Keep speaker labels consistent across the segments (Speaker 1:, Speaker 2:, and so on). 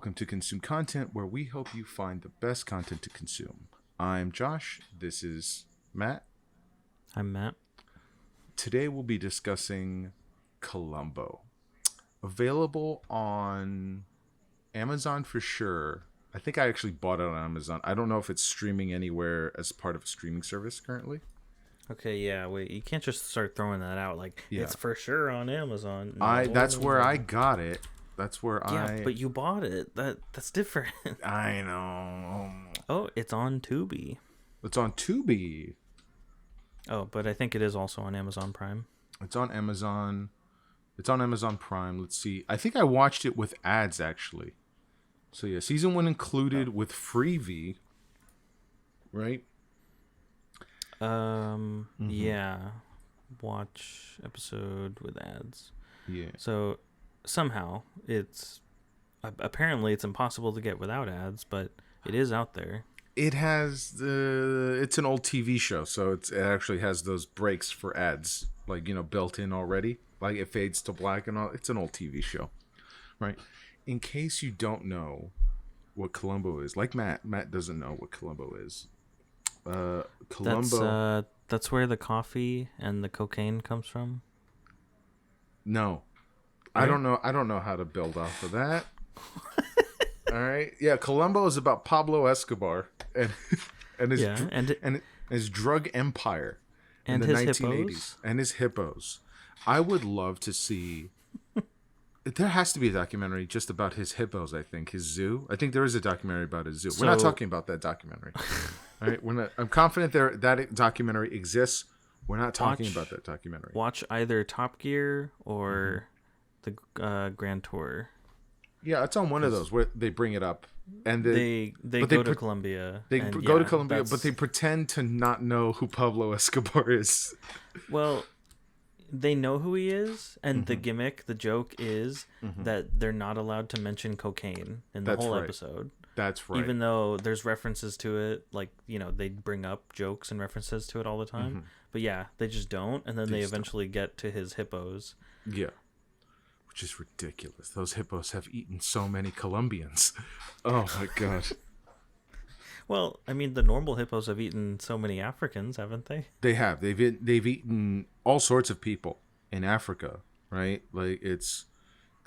Speaker 1: welcome to Consume Content, where we help you find the best content to consume. I'm Josh. This is Matt.
Speaker 2: I'm Matt.
Speaker 1: Today we'll be discussing Columbo. Available on Amazon for sure. I think I actually bought it on Amazon. I don't know if it's streaming anywhere as part of a streaming service currently.
Speaker 2: Okay, yeah, wait, you can't just start throwing that out like it's for sure on Amazon.
Speaker 1: That's where I got it. That's where
Speaker 2: Yeah, but you bought it. That's different.
Speaker 1: I know.
Speaker 2: Oh, it's on Tubi.
Speaker 1: It's on Tubi.
Speaker 2: Oh, but I think it is also on Amazon Prime.
Speaker 1: It's on Amazon. It's on Amazon Prime. Let's see. I think I watched it with ads, actually. So, yeah, season 1 included with Freevee. Right?
Speaker 2: Yeah. Watch episode with ads.
Speaker 1: Yeah.
Speaker 2: So, somehow, apparently it's impossible to get without ads, but it is out there.
Speaker 1: It has it's an old TV show, so it actually has those breaks for ads, like, built in already. Like, it fades to black and all. It's an old TV show, right? In case you don't know what Columbo is, like Matt doesn't know what Columbo is. Columbo.
Speaker 2: That's where the coffee and the cocaine comes from.
Speaker 1: No,
Speaker 2: right?
Speaker 1: I don't know how to build off of that. All right, yeah. Columbo is about Pablo Escobar and his drug empire in the 1980s
Speaker 2: hippos?
Speaker 1: and his hippos. I would love to see. There has to be a documentary just about his hippos. I think his zoo. I think there is a documentary about his zoo. We're not talking about that documentary. All right, we're not. I'm confident that documentary exists. We're not talking about that documentary.
Speaker 2: Watch either Top Gear or the Grand Tour.
Speaker 1: Yeah, it's on one of those where they bring it up, and
Speaker 2: they go to Colombia.
Speaker 1: They go to Colombia, but they pretend to not know who Pablo Escobar is.
Speaker 2: Well, they know who he is, and the gimmick, the joke is that they're not allowed to mention cocaine in the whole episode.
Speaker 1: That's right.
Speaker 2: Even though there's references to it, like, they bring up jokes and references to it all the time. But yeah, they just don't, and then they eventually get to his hippos.
Speaker 1: Yeah. Which is ridiculous. Those hippos have eaten so many Colombians. Oh my god.
Speaker 2: Well, I mean, the normal hippos have eaten so many Africans, haven't they?
Speaker 1: They have. They've eaten all sorts of people in Africa, right? Like,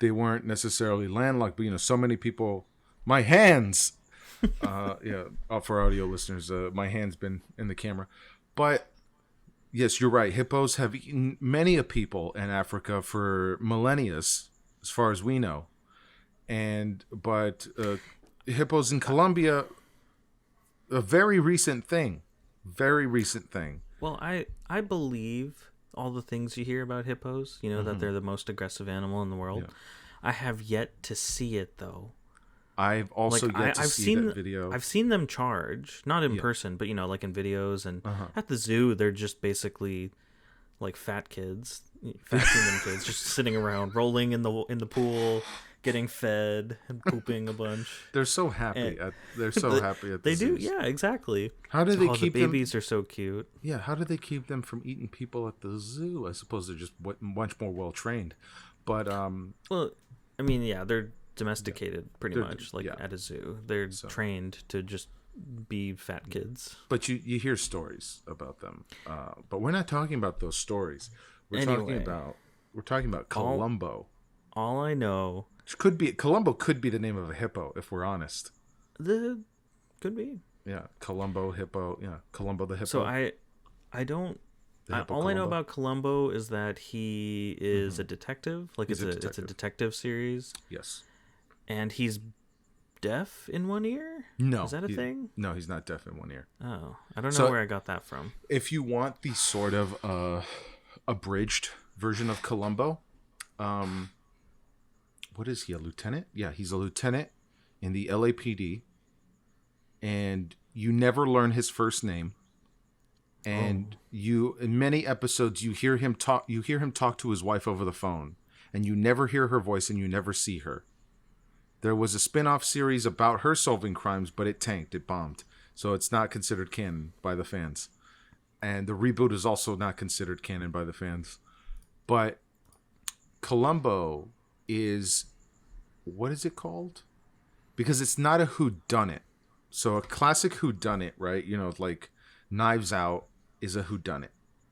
Speaker 1: they weren't necessarily landlocked, but so many people. My hands. For audio listeners, my hand's been in the camera, but. Yes, you're right. Hippos have eaten many a people in Africa for millennia, as far as we know. But hippos in Colombia, a very recent thing. Very recent thing.
Speaker 2: Well, I believe all the things you hear about hippos, that they're the most aggressive animal in the world. Yeah. I have yet to see it, though.
Speaker 1: I've also yet to see that video.
Speaker 2: I've seen them charge, not in person, but like in videos and at the zoo, they're just basically like fat human kids, just sitting around, rolling in the pool, getting fed and pooping a bunch.
Speaker 1: They're so happy. They're so happy at the
Speaker 2: They do,
Speaker 1: zoos.
Speaker 2: yeah, exactly.
Speaker 1: How do they keep
Speaker 2: the babies are so cute.
Speaker 1: Yeah, how do they keep them from eating people at the zoo? I suppose they're just much more well trained. But
Speaker 2: well, I mean, yeah, they're domesticated pretty much at a zoo. They're trained to just be fat kids.
Speaker 1: But you hear stories about them. But we're not talking about those stories. We're talking about Columbo.
Speaker 2: All I know,
Speaker 1: Columbo could be the name of a hippo, if we're honest.
Speaker 2: Could be.
Speaker 1: Yeah, Columbo hippo. Yeah, Columbo the hippo.
Speaker 2: So I don't. All I know about Columbo is that he is a detective. Like, it's a detective series.
Speaker 1: Yes.
Speaker 2: And he's deaf in one ear?
Speaker 1: No.
Speaker 2: Is that a thing?
Speaker 1: No, he's not deaf in one ear.
Speaker 2: Oh, I don't know where I got that from.
Speaker 1: If you want the sort of abridged version of Columbo, what is he, a lieutenant? Yeah, he's a lieutenant in the LAPD, and you never learn his first name. And in many episodes, you hear him talk to his wife over the phone, and you never hear her voice and you never see her. There was a spin-off series about her solving crimes, but it tanked. It bombed. So it's not considered canon by the fans. And the reboot is also not considered canon by the fans. But Columbo is... What is it called? because it's not a whodunit. So a classic whodunit, right? You know, like Knives Out is a whodunit.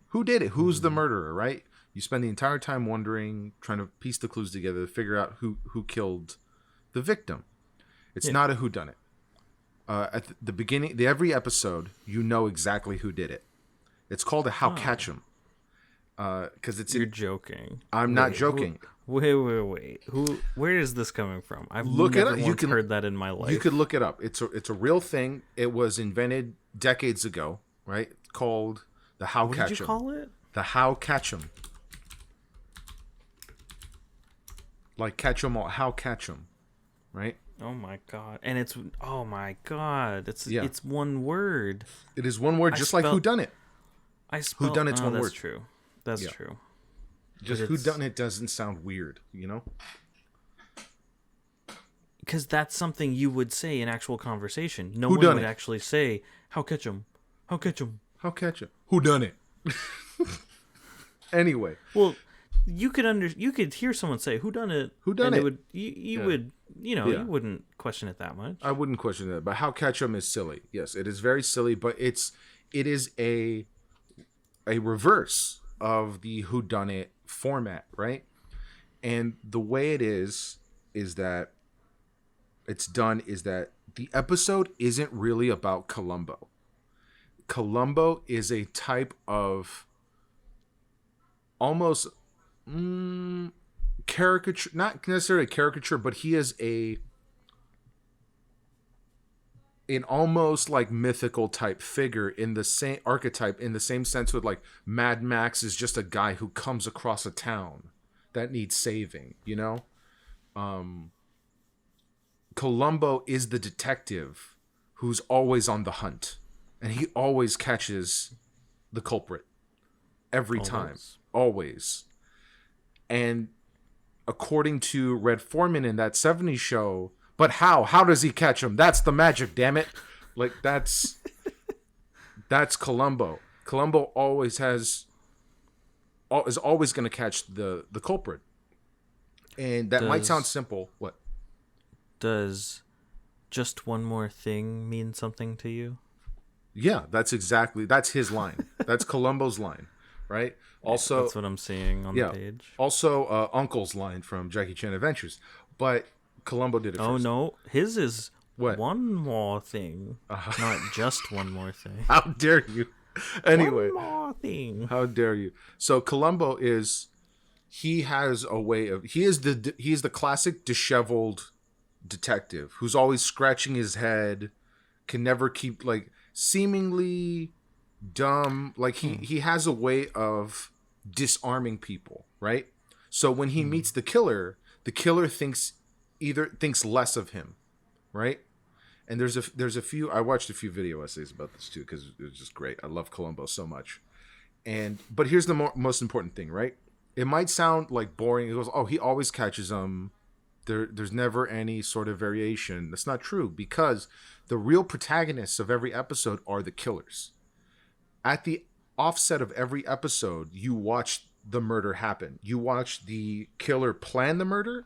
Speaker 1: Who did it? Who's the murderer, right? You spend the entire time wondering, trying to piece the clues together to figure out who killed the victim. It's not a whodunit. At the beginning, every episode, you know exactly who did it. It's called a How Catch 'Em. Because it's
Speaker 2: You're joking.
Speaker 1: I'm not joking.
Speaker 2: Wait. Where is this coming from? I've never once heard that in my life.
Speaker 1: You could look it up. It's a real thing. It was invented decades ago, right? Called the How Catch 'Em.
Speaker 2: What did you call it?
Speaker 1: The How Catch 'Em. Like catch 'em all. How catch 'em, right?
Speaker 2: Oh my god! And it's it's one word.
Speaker 1: It is one word, just like whodunit. Whodunit's one word.
Speaker 2: That's true. That's true.
Speaker 1: Just whodunit doesn't sound weird, you know?
Speaker 2: Because that's something you would say in actual conversation. No one would actually say, "How catch 'em? How catch 'em?
Speaker 1: How catch 'em? Whodunit?" Anyway,
Speaker 2: well, you could hear someone say "whodunit," and it would you would you wouldn't question it that much.
Speaker 1: I wouldn't question it, but How Catch 'Em is silly. Yes, it is very silly, but it is a reverse of the whodunit format, right? And the way it is that it's done is that the episode isn't really about Columbo. Columbo is a type of almost caricature, not necessarily caricature, but he is an almost like mythical type figure in the same archetype, in the same sense with like Mad Max is just a guy who comes across a town that needs saving, you know? Columbo is the detective who's always on the hunt, and he always catches the culprit every time. Always. And according to Red Foreman in that 70s show, but how does he catch him? That's the magic, damn it. Like that's Columbo. Columbo always is always going to catch the culprit. And that might sound simple. What?
Speaker 2: Does just one more thing mean something to you?
Speaker 1: Yeah, that's his line. That's Columbo's line, right? Also,
Speaker 2: that's what I'm seeing on the page.
Speaker 1: Also, Uncle's line from Jackie Chan Adventures, but Columbo did it first.
Speaker 2: Oh no, his is one more thing, not just one more thing.
Speaker 1: How dare you? Anyway,
Speaker 2: one more thing.
Speaker 1: How dare you? So Columbo he has a way of he is the classic disheveled detective who's always scratching his head, can never keep like seemingly dumb, like he has a way of disarming people, right? So when he meets the killer thinks less of him, right? And there's a few, I watched a few video essays about this too because it was just great. I love Columbo so much. But here's the most important thing, right? It might sound like boring. It goes, oh, he always catches them. There's never any sort of variation. That's not true, because the real protagonists of every episode are the killers. At the offset of every episode, you watch the murder happen. You watch the killer plan the murder.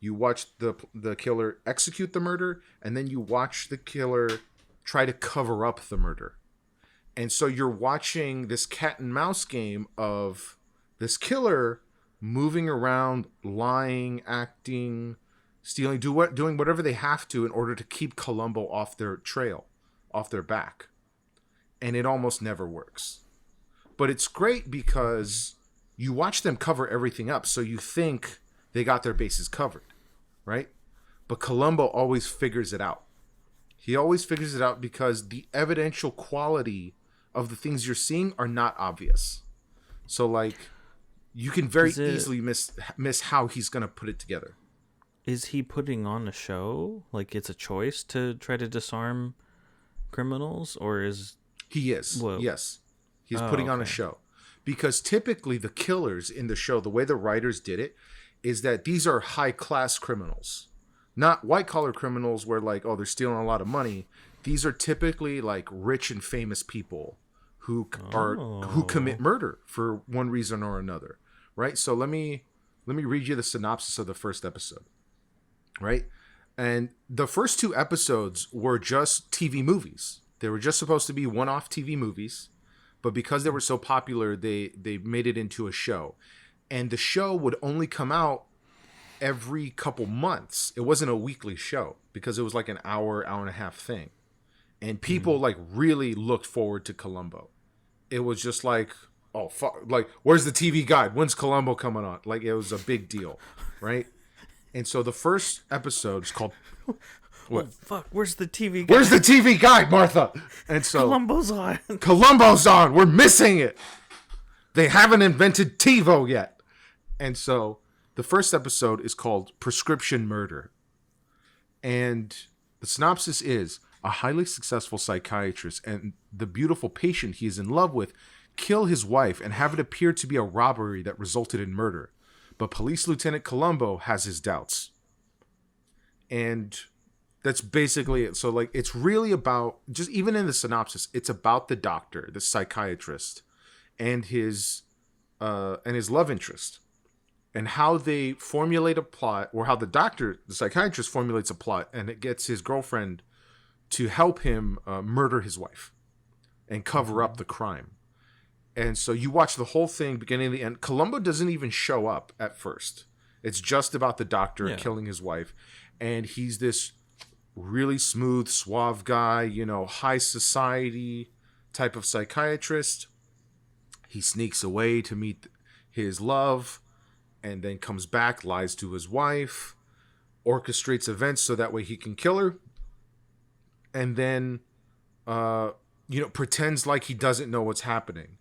Speaker 1: You watch the killer execute the murder. And then you watch the killer try to cover up the murder. And so you're watching this cat and mouse game of this killer moving around, lying, acting, stealing, doing whatever they have to in order to keep Columbo off their trail, off their back. And it almost never works. But it's great because you watch them cover everything up, so you think they got their bases covered, right? But Columbo always figures it out. He always figures it out because the evidential quality of the things you're seeing are not obvious. So, like, you can very easily miss how he's going to put it together.
Speaker 2: Is he putting on a show? Like, it's a choice to try to disarm criminals? Or is...
Speaker 1: He is. Whoa. Yes. He's putting on a show. Because typically the killers in the show, the way the writers did it, is that these are high-class criminals. Not white-collar criminals where, like, oh, they're stealing a lot of money. These are typically, like, rich and famous people who commit murder for one reason or another, right? So let me read you the synopsis of the first episode, right? And the first two episodes were just TV movies. They were just supposed to be one-off TV movies, but because they were so popular, they made it into a show. And the show would only come out every couple months. It wasn't a weekly show because it was like an hour and a half thing. And people like really looked forward to Columbo. It was just like, oh fuck, like where's the TV guide? When's Columbo coming on? Like it was a big deal, right? And so the first episode is called what?
Speaker 2: Oh, fuck, where's the TV guide?
Speaker 1: Where's the TV guide, Martha? And so
Speaker 2: Columbo's on.
Speaker 1: Columbo's on. We're missing it. They haven't invented TiVo yet. And so the first episode is called Prescription Murder. And the synopsis is a highly successful psychiatrist and the beautiful patient he is in love with kill his wife and have it appear to be a robbery that resulted in murder. But Police Lieutenant Columbo has his doubts. And that's basically it. So like it's really about, just even in the synopsis, it's about the doctor, the psychiatrist, and his love interest. And how they formulate a plot, or how the psychiatrist formulates a plot, and it gets his girlfriend to help him murder his wife and cover up the crime. And so you watch the whole thing beginning to the end. Columbo doesn't even show up at first. It's just about the doctor killing his wife. And he's this really smooth, suave guy, you know, high society type of psychiatrist. He sneaks away to meet his love and then comes back, lies to his wife, orchestrates events so that way he can kill her. And then, pretends like he doesn't know what's happening,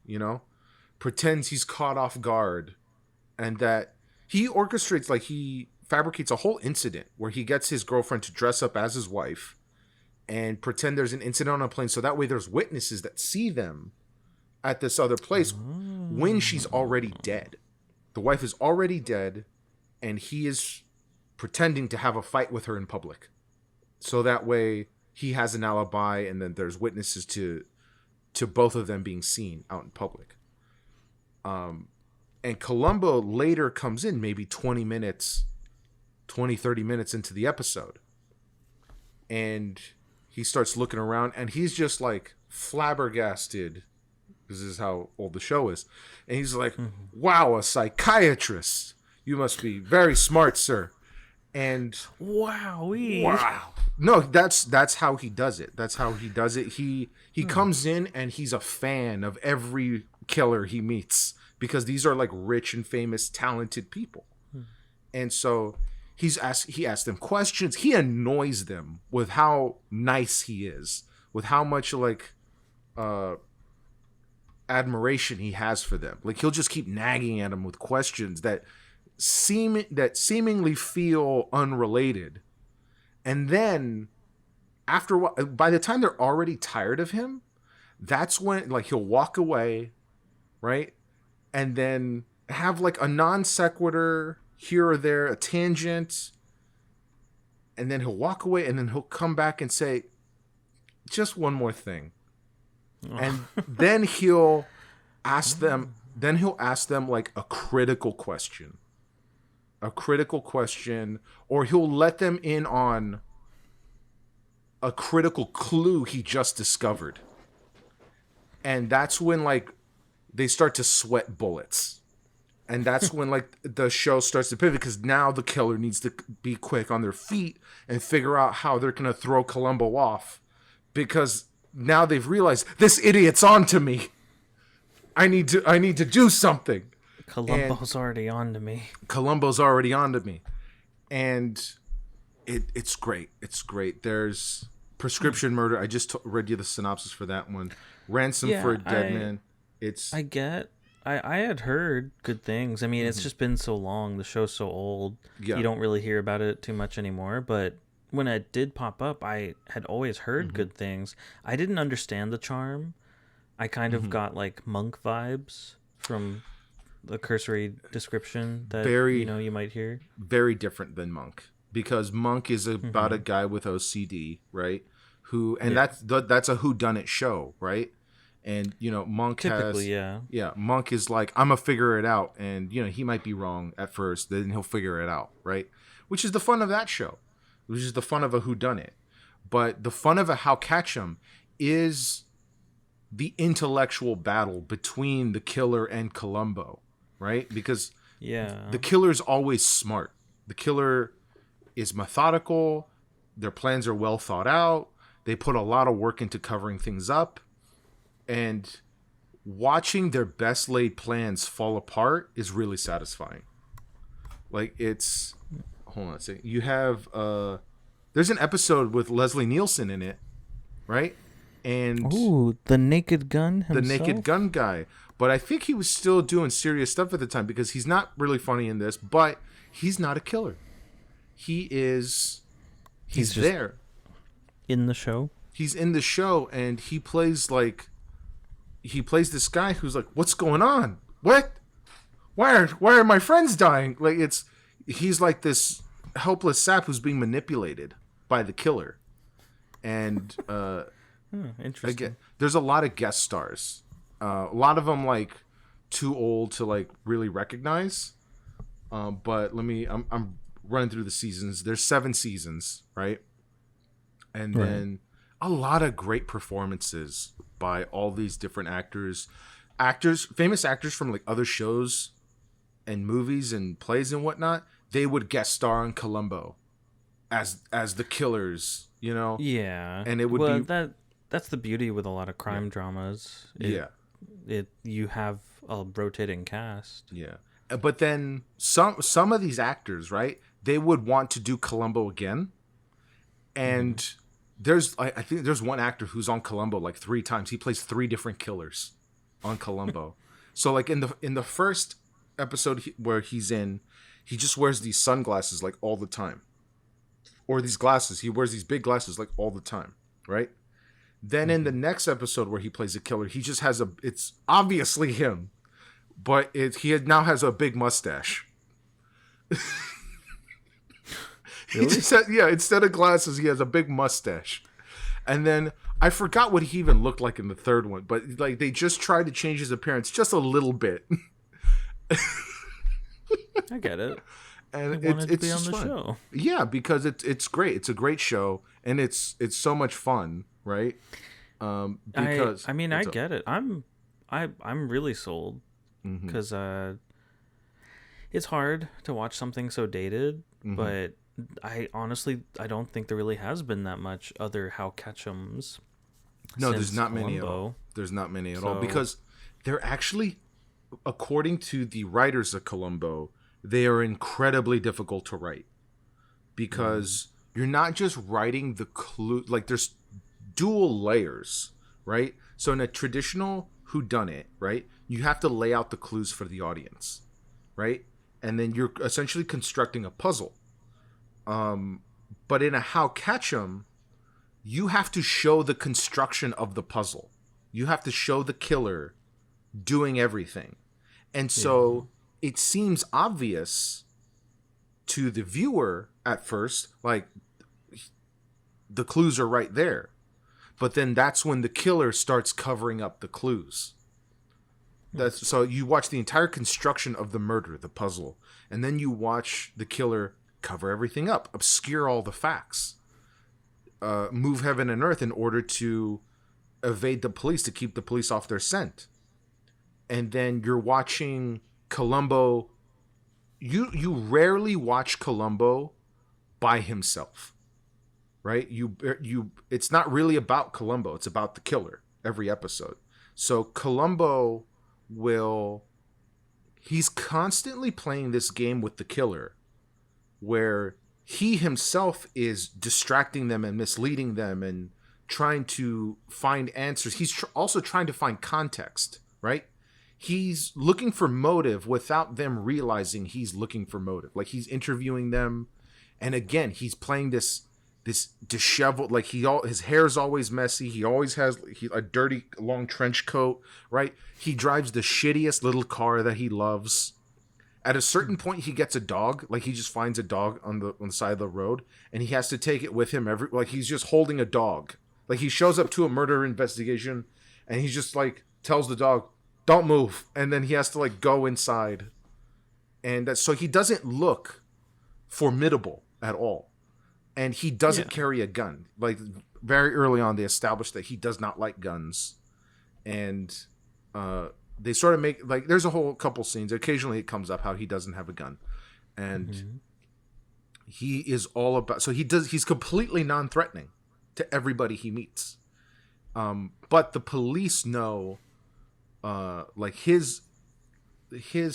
Speaker 1: pretends he's caught off guard, and that he orchestrates, like he fabricates a whole incident where he gets his girlfriend to dress up as his wife and pretend there's an incident on a plane. So that way there's witnesses that see them at this other place when she's already dead. The wife is already dead and he is pretending to have a fight with her in public. So that way he has an alibi, and then there's witnesses to both of them being seen out in public. And Columbo later comes in maybe 30 minutes into the episode. And he starts looking around and he's just like flabbergasted. This is how old the show is. And he's like, wow, a psychiatrist. You must be very smart, sir. And wow. No, that's how he does it. That's how he does it. He comes in and he's a fan of every killer he meets because these are like rich and famous, talented people. And so he asks them questions. He annoys them with how nice he is, with how much like admiration he has for them. Like he'll just keep nagging at them with questions that seemingly feel unrelated. And then by the time they're already tired of him, that's when like he'll walk away, right? And then have like a non sequitur here or there, a tangent, and then he'll walk away and then he'll come back and say just one more thing. And then he'll ask them like a critical question, or he'll let them in on a critical clue he just discovered. And that's when like they start to sweat bullets. And that's when like the show starts to pivot, because now the killer needs to be quick on their feet and figure out how they're going to throw Columbo off, because now they've realized this idiot's on to me. I need to do something.
Speaker 2: Columbo's already on to me.
Speaker 1: And it's great. It's great. There's Prescription Murder. I just read you the synopsis for that one. Ransom for a Dead Man.
Speaker 2: I had heard good things. I mean, it's just been so long. The show's so old. Yeah. You don't really hear about it too much anymore. But when it did pop up, I had always heard good things. I didn't understand the charm. I kind of got like Monk vibes from the cursory description that you might hear. Very different than Monk, because Monk is about a guy with OCD, right? That's a whodunit show, right? And Monk Monk is like, I'm gonna figure it out, and he might be wrong at first, then he'll figure it out, right? Which is the fun of that show.
Speaker 1: which is the fun of a whodunit. But the fun of a How Catch 'Em is the intellectual battle between the killer and Columbo, right? Because the killer's always smart. The killer is methodical. Their plans are well thought out. They put a lot of work into covering things up. And watching their best laid plans fall apart is really satisfying. Like, it's... Hold on a second. You have... there's an episode with Leslie Nielsen in it, right? And
Speaker 2: the Naked Gun himself?
Speaker 1: The Naked Gun guy. But I think he was still doing serious stuff at the time, because he's not really funny in this, but he's not a killer. He is... He's there.
Speaker 2: In the show?
Speaker 1: He's in the show, and he plays like... He plays this guy who's like, what's going on? What? Why are my friends dying? Like, he's like this helpless sap who's being manipulated by the killer. And
Speaker 2: interesting.
Speaker 1: Again, there's a lot of guest stars. A lot of them like too old to like really recognize. But I'm running through the seasons. There's 7 seasons, right? And then a lot of great performances by all these different actors, famous actors from like other shows and movies and plays and whatnot. They would guest star on Columbo as the killers, you know?
Speaker 2: Yeah.
Speaker 1: And it would be
Speaker 2: that's the beauty with a lot of crime dramas. You have a rotating cast.
Speaker 1: Yeah. But then some of these actors, right? They would want to do Columbo again. And I think there's one actor who's on Columbo like 3 times. He plays 3 different killers on Columbo. So like in the first episode where he's in, he just wears these sunglasses like all the time. Or these glasses. He wears these big glasses like all the time, right? Then in the next episode where he plays a killer, he just has it's obviously him, but he now has a big mustache. He just instead of glasses, he has a big mustache. And then I forgot what he even looked like in the third one, but like they just tried to change his appearance just a little bit.
Speaker 2: I get it.
Speaker 1: And
Speaker 2: it's
Speaker 1: it's
Speaker 2: be on
Speaker 1: just
Speaker 2: the
Speaker 1: fun.
Speaker 2: show.
Speaker 1: Yeah, because it's great. It's a great show, and it's so much fun, right? Because
Speaker 2: I get it. I'm really sold because it's hard to watch something so dated, but I honestly don't think there really has been that much other How Catch-Ems.
Speaker 1: No, there's not many at all. There's not many at all because they're actually, according to the writers of Columbo, they are incredibly difficult to write because you're not just writing the clue. Like there's dual layers, right? So in a traditional whodunit, right, you have to lay out the clues for the audience, right? And then you're essentially constructing a puzzle. But in a How Catch 'Em, you have to show the construction of the puzzle. You have to show the killer doing everything. And so it seems obvious to the viewer at first, like the clues are right there. But then that's when the killer starts covering up the clues. So you watch the entire construction of the murder, the puzzle, and then you watch the killer cover everything up, obscure all the facts, move heaven and earth in order to evade the police, to keep the police off their scent. And then you're watching Columbo. You rarely watch Columbo by himself, right? It's not really about Columbo. It's about the killer every episode. So Columbo he's constantly playing this game with the killer where he himself is distracting them and misleading them and trying to find answers. He's also trying to find context, right? He's looking for motive without them realizing he's looking for motive. Like he's interviewing them, and again, he's playing this disheveled, like his hair is always messy. He always has a dirty long trench coat, right? He drives the shittiest little car that he loves. At a certain point, he gets a dog. Like he just finds a dog on the side of the road, and he has to take it with him like he's just holding a dog. Like he shows up to a murder investigation, and he just like tells the dog, "Don't move," and then he has to like go inside, and so he doesn't look formidable at all. and he doesn't
Speaker 2: Yeah.
Speaker 1: carry a gun. Like very early on, they established that he does not like guns, and they sort of make like there's a whole couple scenes. Occasionally, it comes up how he doesn't have a gun, and he is all about. So he's completely non-threatening to everybody he meets. But the police know, like his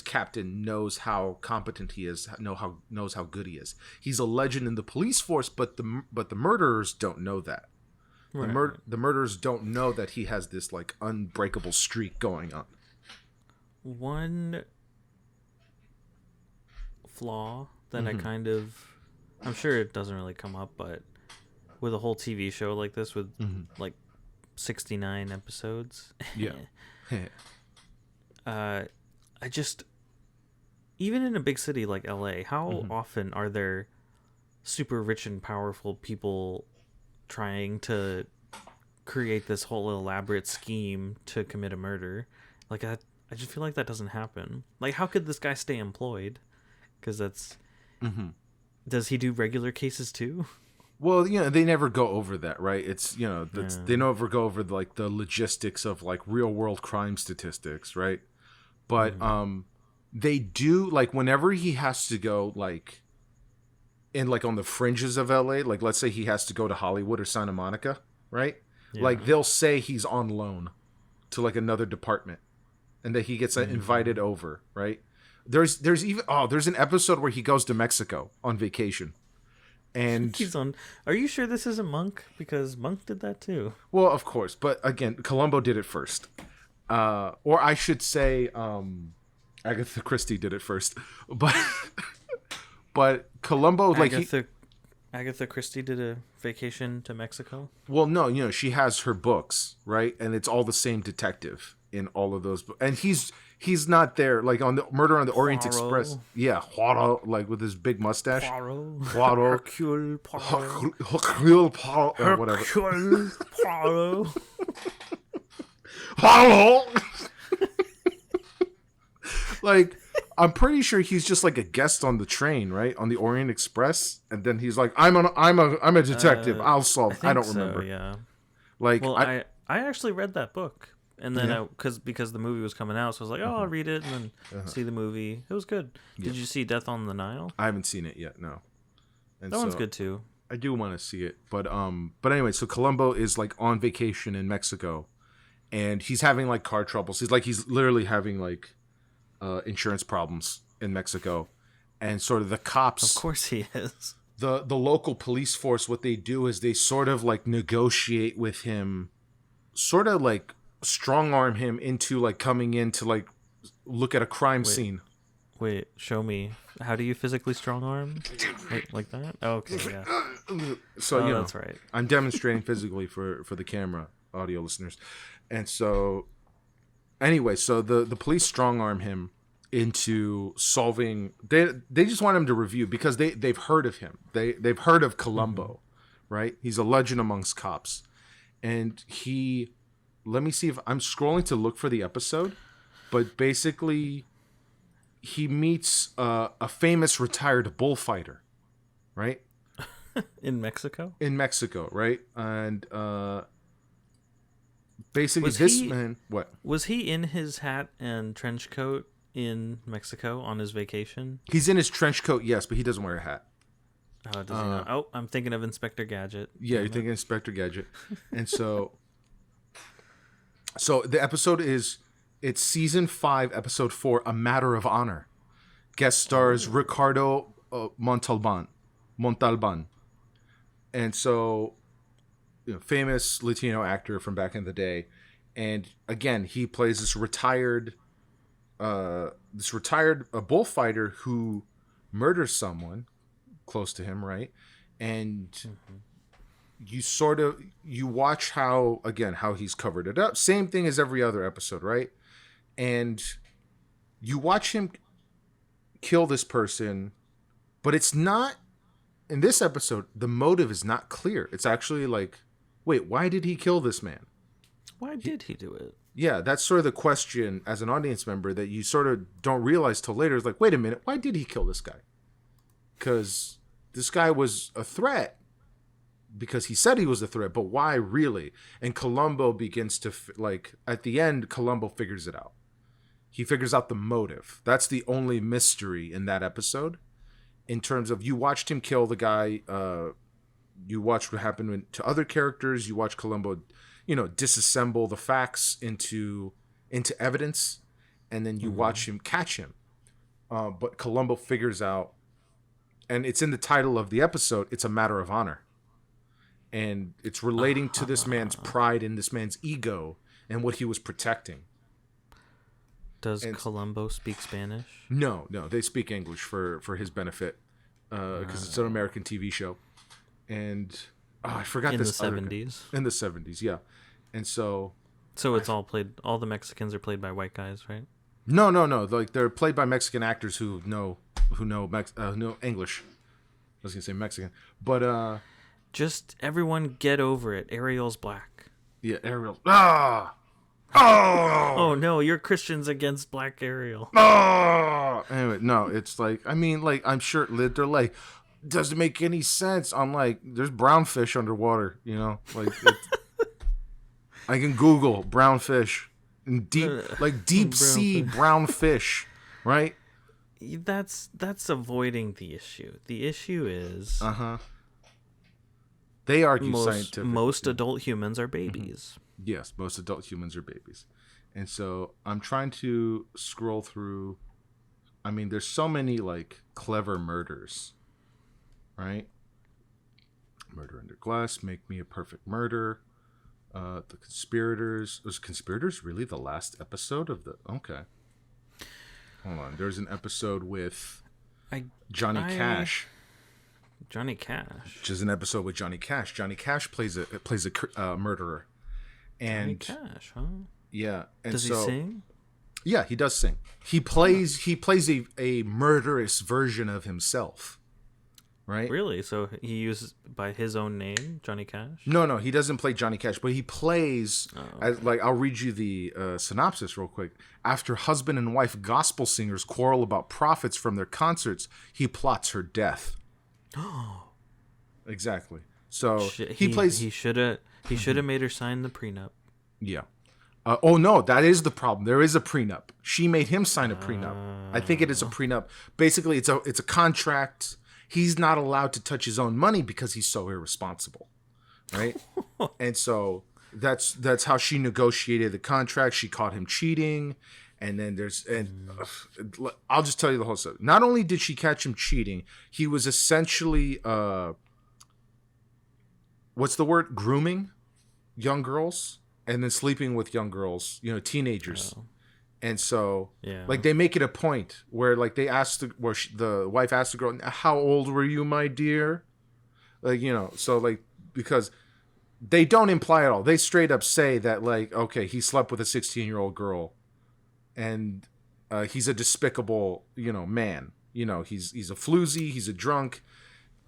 Speaker 1: captain knows how competent he is, knows how good he is. He's a legend in the police force, but the murderers don't know that.
Speaker 2: Right.
Speaker 1: The murderers don't know that he has this like unbreakable streak going on.
Speaker 2: One flaw that I'm sure it doesn't really come up, but with a whole TV show like this with like 69 episodes,
Speaker 1: Yeah.
Speaker 2: I just, even in a big city like LA, how often are there super rich and powerful people trying to create this whole elaborate scheme to commit a murder? Like, I just feel like that doesn't happen. Like, how could this guy stay employed? Because that's... Does he do regular cases too?
Speaker 1: Well, they never go over that, right? It's, they never go over like the logistics of like real world crime statistics, right? But they do, like, whenever he has to go like in like on the fringes of LA, like let's say he has to go to Hollywood or Santa Monica, right? Yeah. Like they'll say he's on loan to like another department and that he gets invited over, right? There's an episode where he goes to Mexico on vacation. And
Speaker 2: he's on. Are you sure this isn't Monk? Because Monk did that too.
Speaker 1: Well, of course, but again, Columbo did it first, or I should say, Agatha Christie did it first. But Columbo,
Speaker 2: Agatha Christie did a vacation to Mexico.
Speaker 1: Well, no, she has her books, right, and it's all the same detective in all of those. And he's not there, like on the Murder on the Orient Express. Yeah, Poirot, like with his big mustache. Poirot. Hercule Poirot. Or whatever.
Speaker 2: Hercule Poirot.
Speaker 1: Poirot. Like, I'm pretty sure he's just like a guest on the train, right, on the Orient Express, and then he's like, "I'm a detective. I'll solve." I don't remember.
Speaker 2: Yeah.
Speaker 1: Like,
Speaker 2: well, I actually read that book. And then because the movie was coming out, so I was like, oh, I'll read it and then see the movie. It was good. Did you see Death on the Nile?
Speaker 1: I haven't seen it yet, no. And
Speaker 2: that one's good too.
Speaker 1: I do want to see it. But anyway, so Columbo is like on vacation in Mexico and he's having like car troubles. He's literally having like insurance problems in Mexico. And sort of the cops,
Speaker 2: of course he is.
Speaker 1: The local police force, what they do is they sort of like negotiate with him, sort of like strong arm him into like coming in to like look at a crime scene.
Speaker 2: Wait, show me. How do you physically strong arm? Like that? Oh, okay, yeah.
Speaker 1: So
Speaker 2: that's right.
Speaker 1: I'm demonstrating physically for the camera audio listeners. And so anyway, so the police strong arm him into solving. They just want him to review because they've heard of him. They've heard of Columbo, right? He's a legend amongst cops. And let me see if I'm scrolling to look for the episode, but basically he meets a famous retired bullfighter, right?
Speaker 2: In Mexico?
Speaker 1: In Mexico, right? And basically man, what?
Speaker 2: Was he in his hat and trench coat in Mexico on his vacation?
Speaker 1: He's in his trench coat, yes, but he doesn't wear a hat.
Speaker 2: Oh, does he not? Oh, I'm thinking of Inspector Gadget.
Speaker 1: Yeah, you're thinking Inspector Gadget. And so the episode it's season 5, episode 4, A Matter of Honor. Guest stars Ricardo Montalban. And so, famous Latino actor from back in the day. And again, he plays this retired bullfighter who murders someone close to him, right? And you watch how he's covered it up. Same thing as every other episode, right? And you watch him kill this person, but it's not, in this episode, the motive is not clear. It's actually like, wait, why did he kill this man?
Speaker 2: Why did he do it?
Speaker 1: Yeah, that's sort of the question as an audience member that you sort of don't realize till later. It's like, wait a minute, why did he kill this guy? Because this guy was a threat. because he said he was a threat, but why really? And Columbo begins to at the end, Columbo figures it out. He figures out the motive. That's the only mystery in that episode. In terms of, you watched him kill the guy, you watched what happened to other characters, you watch Columbo, disassemble the facts into evidence, and then you watch him catch him. But Columbo figures out, and it's in the title of the episode, it's a matter of honor. And it's relating to this man's pride and this man's ego and what he was protecting.
Speaker 2: Does Columbo speak Spanish?
Speaker 1: No, they speak English for his benefit, because it's an American TV show. And I forgot this.
Speaker 2: In the 70s?
Speaker 1: In the 70s, yeah. And so
Speaker 2: it's all the Mexicans are played by white guys, right?
Speaker 1: No. Like, they're played by Mexican actors who know English. I was gonna say Mexican, but
Speaker 2: just everyone get over it. Ariel's black.
Speaker 1: Yeah, Ariel.
Speaker 2: Oh no, you're Christians against Black Ariel.
Speaker 1: Anyway, no, it's like, I mean, like, I'm sure they're like, doesn't make any sense. I'm like, there's brown fish underwater, like I can Google brown fish and deep sea brown fish, right?
Speaker 2: That's avoiding the issue. The issue is
Speaker 1: they argue scientifically.
Speaker 2: Most adult humans are babies.
Speaker 1: Yes, most adult humans are babies. And so I'm trying to scroll through. I mean, there's so many, like, clever murders, right? Murder Under Glass, Make Me a Perfect Murder, The Conspirators. Was Conspirators really the last episode of the... Okay. Hold on. There's an episode with Johnny Cash.
Speaker 2: Johnny Cash?
Speaker 1: Which is an episode with Johnny Cash. Johnny Cash plays a murderer. And
Speaker 2: Johnny Cash, huh?
Speaker 1: Yeah. And
Speaker 2: does he sing?
Speaker 1: Yeah, he does sing. He plays a murderous version of himself. Right?
Speaker 2: Really? So he uses by his own name, Johnny Cash?
Speaker 1: No, he doesn't play Johnny Cash, but he plays as, like, I'll read you the synopsis real quick. After husband and wife gospel singers quarrel about profits from their concerts, he plots her death. Exactly. So he plays.
Speaker 2: He should have made her sign the prenup.
Speaker 1: Yeah. Oh no, that is the problem. There is a prenup. She made him sign a prenup. I think it is a prenup. Basically, it's a contract. He's not allowed to touch his own money because he's so irresponsible, right? And so that's how she negotiated the contract. She caught him cheating, and then I'll just tell you the whole story. Not only did she catch him cheating, he was essentially what's the word? Grooming young girls and then sleeping with young girls, teenagers. Oh. And so, like, they make it a point where, like, they ask the wife asked the girl, "How old were you, my dear?" Like, so, like, because they don't imply at all. They straight up say that, like, okay, he slept with a 16-year-old girl, and he's a despicable, man. He's a floozy, he's a drunk.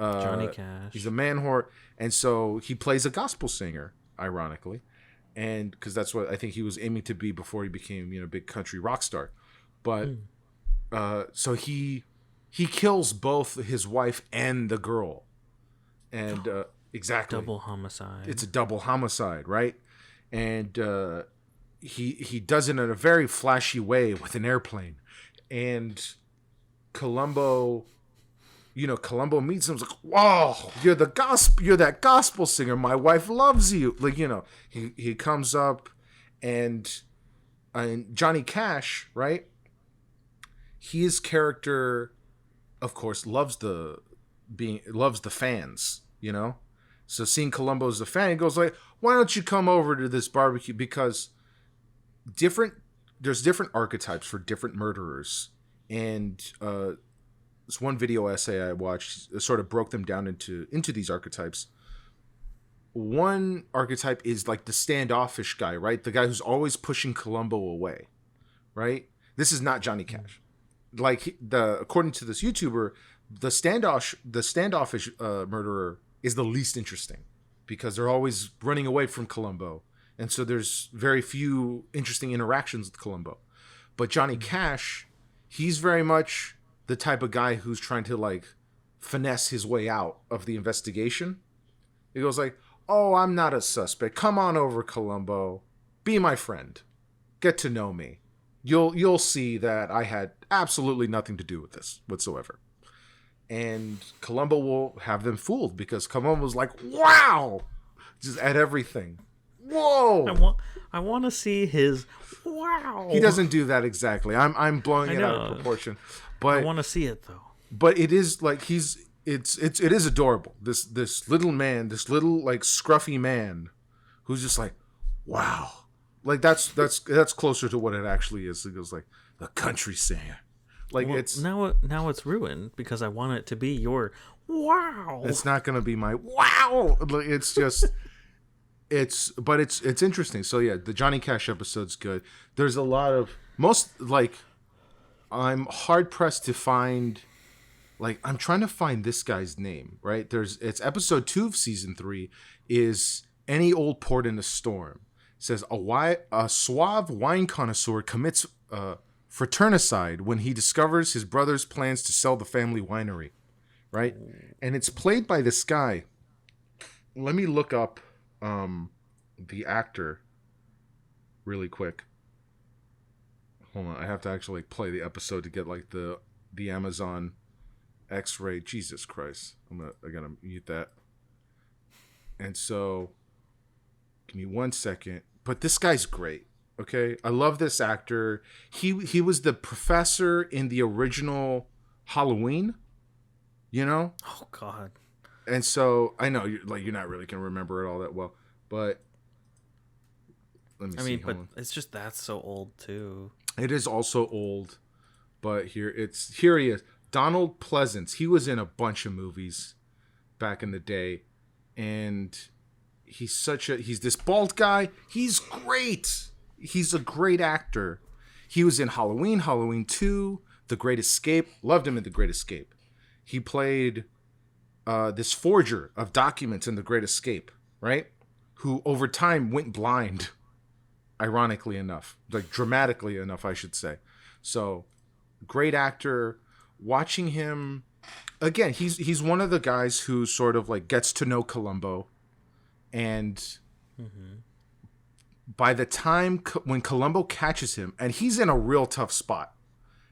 Speaker 2: Johnny Cash.
Speaker 1: He's a man whore, and so he plays a gospel singer, ironically. And because that's what I think he was aiming to be before he became, a big country rock star. But so he kills both his wife and the girl. And exactly.
Speaker 2: Double homicide.
Speaker 1: It's a double homicide, right? And he does it in a very flashy way with an airplane. And Columbo meets him. He's like, "Whoa, you're that gospel singer. My wife loves you." Like, he comes up, and Johnny Cash, right? His character, of course, loves the fans. So seeing Columbo as a fan, he goes like, "Why don't you come over to this barbecue?" Because there's different archetypes for different murderers, and this one video essay I watched sort of broke them down into these archetypes. One archetype is like the standoffish guy, right? The guy who's always pushing Columbo away, right? This is not Johnny Cash. Like, according to this YouTuber, the standoffish murderer is the least interesting because they're always running away from Columbo, and so there's very few interesting interactions with Columbo. But Johnny Cash, he's very much the type of guy who's trying to, like, finesse his way out of the investigation. He goes like, "Oh, I'm not a suspect. Come on over, Columbo. Be my friend. Get to know me. You'll see that I had absolutely nothing to do with this whatsoever." And Columbo will have them fooled because Columbo's like, "Wow!" Just at everything. Whoa!
Speaker 2: I want to see his wow.
Speaker 1: He doesn't do that exactly. I'm blowing it out of proportion. But
Speaker 2: I want to see it though.
Speaker 1: But it is like it is adorable. This little man, this little like scruffy man who's just like, wow. Like that's closer to what it actually is. It goes like the country singer. Like it's
Speaker 2: now it's ruined because I want it to be your wow.
Speaker 1: It's not gonna be my wow. It's just it's interesting. So yeah, the Johnny Cash episode's good. There's a lot of I'm hard pressed to find. Like I'm trying to find this guy's name. Right? It's episode 2 of season 3 is Any Old Port in a Storm. It says a suave wine connoisseur commits fraternicide when he discovers his brother's plans to sell the family winery, right? And it's played by this guy. Let me look up the actor really quick. Hold on, I have to actually play the episode to get like the Amazon X-ray. Jesus Christ, I gotta mute that. And so, give me 1 second. But this guy's great. Okay, I love this actor. He was the professor in the original Halloween. You know?
Speaker 2: Oh God.
Speaker 1: And so I know you're not really gonna remember it all that well, but let me see.
Speaker 2: But it's just that's so old too.
Speaker 1: It is also old, but here he is. Donald Pleasance. He was in a bunch of movies back in the day, and he's this bald guy. He's great. He's a great actor. He was in Halloween 2, The Great Escape. Loved him in The Great Escape. He played this forger of documents in The Great Escape, right? Who over time went blind, ironically enough. Like dramatically enough, I should say. So, great actor. Watching him, again, he's one of the guys who sort of like gets to know Columbo. And by the time when Columbo catches him, and he's in a real tough spot.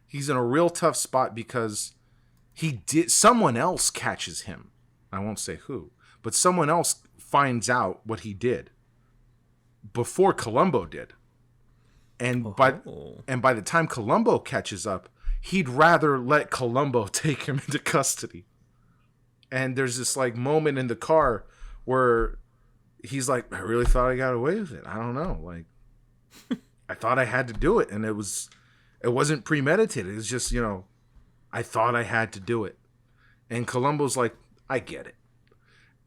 Speaker 1: He's in a real tough spot because someone else catches him. I won't say who, but someone else finds out what he did before Columbo did. And by the time Columbo catches up, he'd rather let Columbo take him into custody. And there's this like moment in the car where he's like, I really thought I got away with it. I don't know. Like, I thought I had to do it. And it wasn't premeditated. It's just, I thought I had to do it. And Columbo's like, I get it.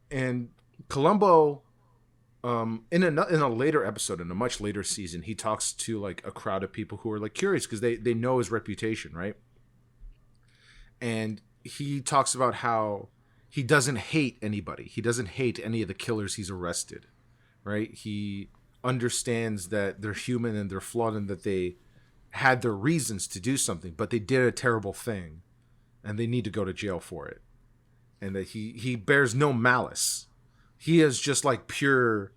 Speaker 1: And Columbo, in a later episode, in a much later season, he talks to like a crowd of people who are like curious because they know his reputation, right? And he talks about how he doesn't hate anybody. He doesn't hate any of the killers he's arrested, right? He understands that they're human and they're flawed and that they had their reasons to do something, but they did a terrible thing and they need to go to jail for it. And that he bears no malice. He is just like pure...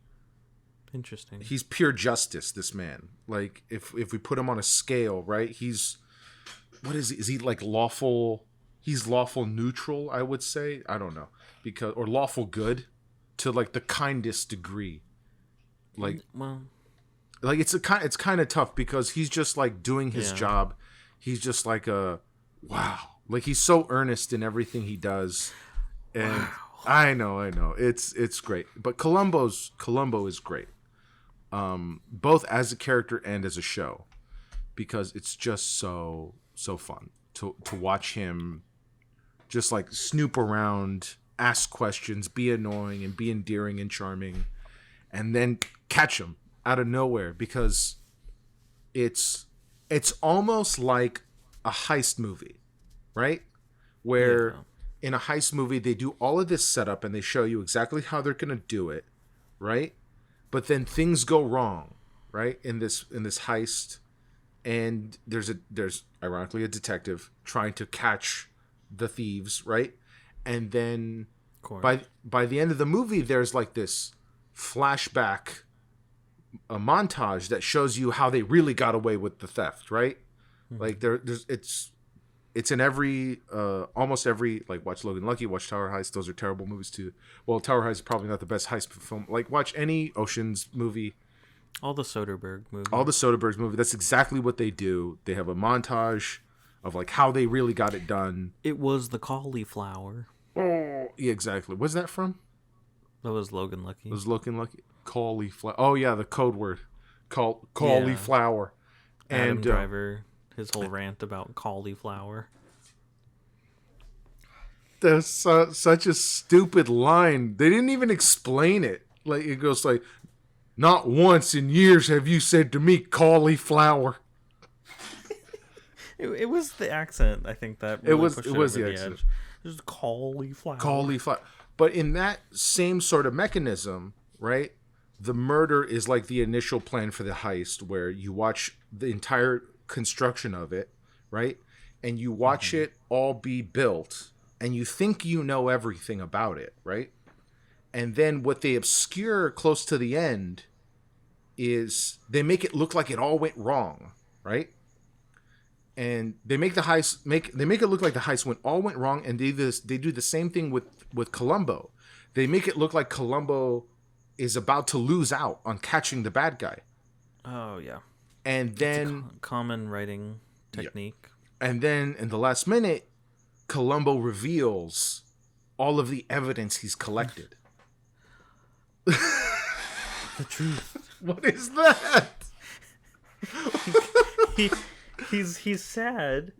Speaker 2: Interesting.
Speaker 1: He's pure justice, this man. Like, if we put him on a scale, right? What is he? Is he like lawful... He's lawful neutral, I would say. I don't know. Or lawful good to like the kindest degree. Like,
Speaker 2: well,
Speaker 1: like it's kind of tough because he's just like doing his job. He's just like wow. Like he's so earnest in everything he does. And wow. I know. It's great. But Columbo is great. Both as a character and as a show. Because it's just so fun to watch him just like snoop around, ask questions, be annoying and be endearing and charming, and then catch him out of nowhere because it's almost like a heist movie, right? Where in a heist movie they do all of this setup and they show you exactly how they're gonna do it, right? But then things go wrong, right? In this heist, and there's ironically a detective trying to catch the thieves, right? And then
Speaker 2: course.
Speaker 1: By the end of the movie, there's like this flashback, a montage that shows you how they really got away with the theft, right? Mm-hmm. Like there's it's in every almost every, like, watch Logan Lucky, watch Tower Heist. Those are terrible movies too. Well, Tower Heist is probably not the best heist film. Like, watch any Ocean's movie.
Speaker 2: All the Soderbergh movies.
Speaker 1: All the Soderbergh's movie. That's exactly what they do. They have a montage of like how they really got it done.
Speaker 2: It was the cauliflower.
Speaker 1: Oh, yeah, exactly. What's that from?
Speaker 2: That was Logan Lucky.
Speaker 1: It was Logan Lucky. Cauliflower. Oh yeah, the code word. Cauliflower.
Speaker 2: Yeah. Adam Driver, his whole rant about cauliflower.
Speaker 1: That's such a stupid line. They didn't even explain it. Like, it goes like, not once in years have you said to me cauliflower.
Speaker 2: It was the accent, I think, that really pushed it was the accent. Edge. Just cauliflower.
Speaker 1: Cauliflower. But in that same sort of mechanism, right? The murder is like the initial plan for the heist, where you watch the entire construction of it, right? And you watch it all be built, and you think you know everything about it, right? And then what they obscure close to the end is they make it look like it all went wrong, right? And they make the heist they make it look like the heist all went wrong, and they do the same thing with Columbo. They make it look like Columbo is about to lose out on catching the bad guy.
Speaker 2: Oh yeah.
Speaker 1: And then
Speaker 2: it's a common writing technique.
Speaker 1: Yeah. And then in the last minute, Columbo reveals all of the evidence he's collected.
Speaker 2: The truth.
Speaker 1: What is that?
Speaker 2: He's sad,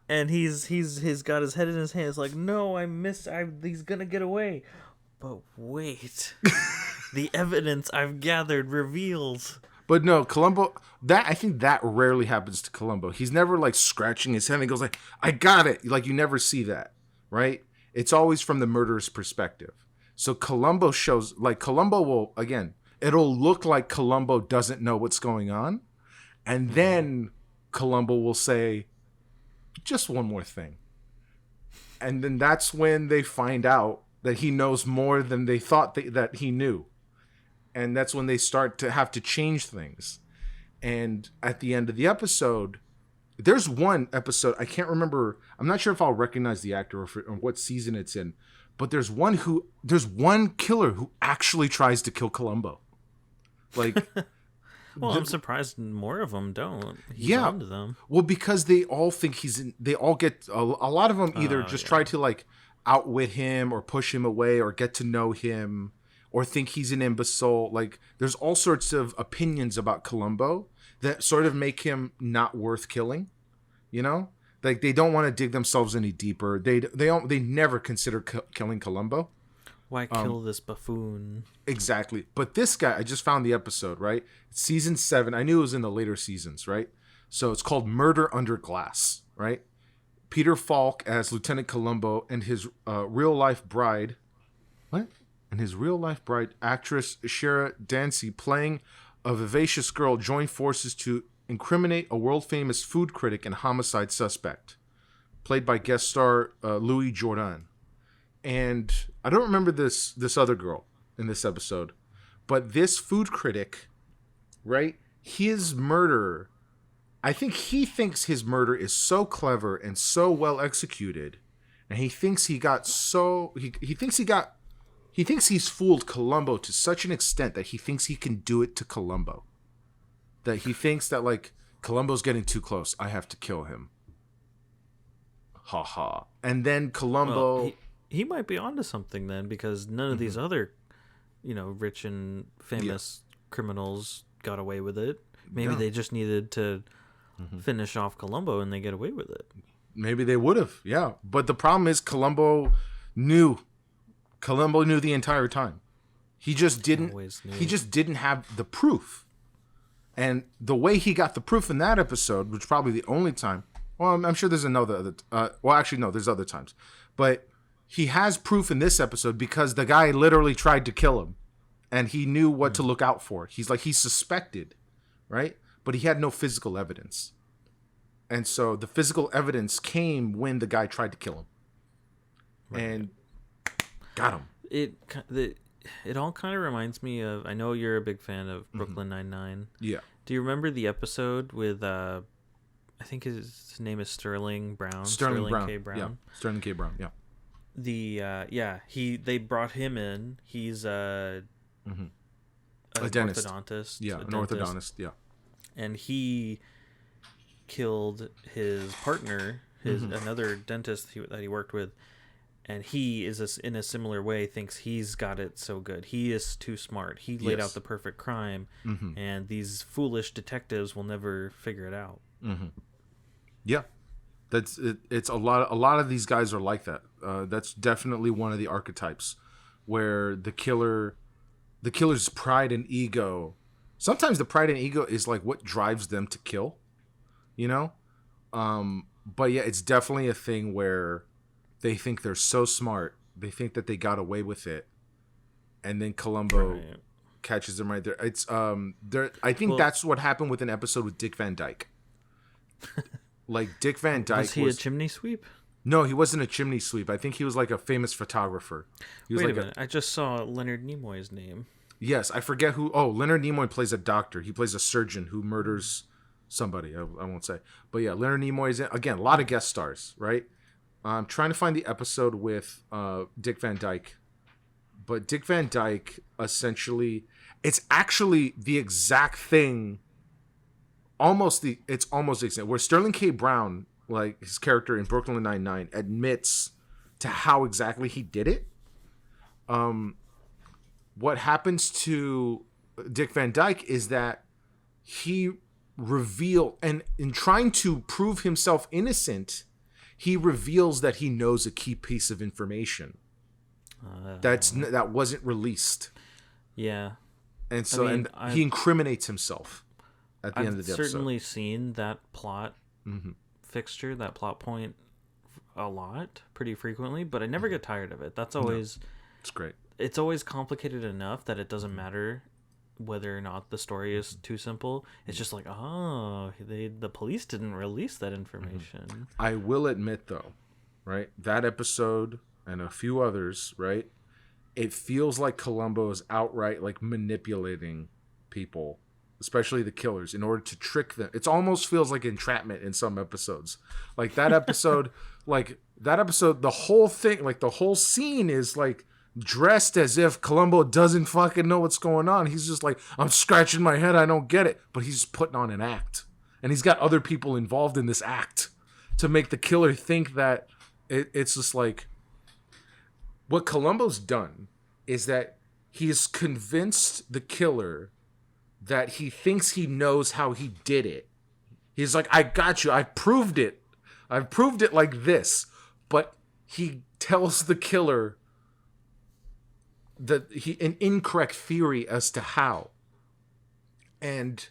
Speaker 2: and he's got his head in his hands, like, no, he's gonna get away, but wait, the evidence I've gathered reveals.
Speaker 1: But no, Columbo. I think that rarely happens to Columbo. He's never like scratching his head and he goes like, I got it. Like, you never see that, right? It's always from the murderer's perspective. So Columbo will, again, it'll look like Columbo doesn't know what's going on, and then Columbo will say, just one more thing. And then that's when they find out that he knows more than they thought that he knew. And that's when they start to have to change things. And at the end of the episode, there's one episode, I can't remember, I'm not sure if I'll recognize the actor or what season it's in, but there's one killer who actually tries to kill Columbo. Like,
Speaker 2: well, I'm surprised more of them don't. He's onto them.
Speaker 1: Well, because they all think they all get, a lot of them either try to like outwit him or push him away or get to know him or think he's an imbecile. Like, there's all sorts of opinions about Columbo that sort of make him not worth killing, you know? Like, they don't want to dig themselves any deeper. They never consider killing Columbo.
Speaker 2: Why kill this buffoon? Exactly.
Speaker 1: But this guy, I just found the episode, right? It's season 7. I knew it was in the later seasons, right? So it's called Murder Under Glass, right? Peter Falk as Lieutenant Columbo and his real-life bride... What? And his real-life bride, actress Shara Dancy, playing a vivacious girl, join forces to incriminate a world-famous food critic and homicide suspect, played by guest star Louis Jourdan. And I don't remember this other girl in this episode, but this food critic, right? His murder, I think he thinks his murder is so clever and so well executed, and he thinks he's fooled Columbo to such an extent that he thinks he can do it to Columbo. That he thinks that, like, Columbo's getting too close. I have to kill him. Ha ha. And then Columbo...
Speaker 2: Well, he might be onto something then, because none of these other, rich and famous criminals got away with it. Maybe they just needed to finish off Columbo and they get away with it.
Speaker 1: Maybe they would have, yeah. But the problem is Columbo knew the entire time. He just didn't have the proof. And the way he got the proof in that episode, which is probably the only time, well, I'm sure there's there's other times. But he has proof in this episode because the guy literally tried to kill him. And he knew what to look out for. He suspected, right? But he had no physical evidence. And so the physical evidence came when the guy tried to kill him. Right. And Got him.
Speaker 2: It all kind of reminds me of. I know you're a big fan of Brooklyn Nine-Nine.
Speaker 1: Yeah.
Speaker 2: Do you remember the episode with I think his name is Sterling Brown.
Speaker 1: Sterling Brown.
Speaker 2: K. Brown.
Speaker 1: Yeah. Sterling K. Brown. Yeah.
Speaker 2: They brought him in. He's a
Speaker 1: dentist.
Speaker 2: orthodontist.
Speaker 1: Yeah, an orthodontist. Yeah.
Speaker 2: And he killed his partner, another dentist that he worked with, and he is in a similar way thinks he's got it so good. He is too smart. He laid out the perfect crime, and these foolish detectives will never figure it out.
Speaker 1: Yeah, that's it. It's a lot of these guys are like that. That's definitely one of the archetypes where the killer's pride and ego. Sometimes the pride and ego is like what drives them to kill, you know? But yeah, it's definitely a thing where they think they're so smart. They think that they got away with it. And then Columbo catches them right there. It's I think that's what happened with an episode with Dick Van Dyke. Like Dick Van Dyke
Speaker 2: was he a chimney sweep?
Speaker 1: No, he wasn't a chimney sweep. I think he was like a famous photographer. He was
Speaker 2: Wait a minute. I just saw Leonard Nimoy's name.
Speaker 1: Yes, I forget who. Oh, Leonard Nimoy plays a doctor. He plays a surgeon who murders somebody. I won't say. But yeah, Leonard Nimoy is in. Again, a lot of guest stars, right? I'm trying to find the episode with Dick Van Dyke. But Dick Van Dyke, essentially, it's actually the exact thing. It's almost the exact. Where Sterling K. Brown, like his character in Brooklyn Nine-Nine, admits to how exactly he did it. What happens to Dick Van Dyke is that he revealed, and in trying to prove himself innocent, he reveals that he knows a key piece of information that wasn't released.
Speaker 2: Yeah,
Speaker 1: and so he incriminates himself at the end of the episode. I've
Speaker 2: certainly seen that plot fixture, that plot point, a lot, pretty frequently, but I never get tired of it. That's always
Speaker 1: it's great.
Speaker 2: It's always complicated enough that it doesn't matter whether or not the story is too simple. It's just like, the police didn't release that information.
Speaker 1: I will admit, though, right, that episode and a few others, right, it feels like Columbo is outright like manipulating people, especially the killers, in order to trick them. It almost feels like entrapment in some episodes. Like that episode, the whole thing, like the whole scene is like dressed as if Columbo doesn't fucking know what's going on. He's just like, I'm scratching my head, I don't get it. But he's putting on an act. And he's got other people involved in this act to make the killer think that it's just like... What Columbo's done is that he's convinced the killer that he thinks he knows how he did it. He's like, I got you, I proved it. I've proved it like this. But he tells the killer an incorrect theory as to how. And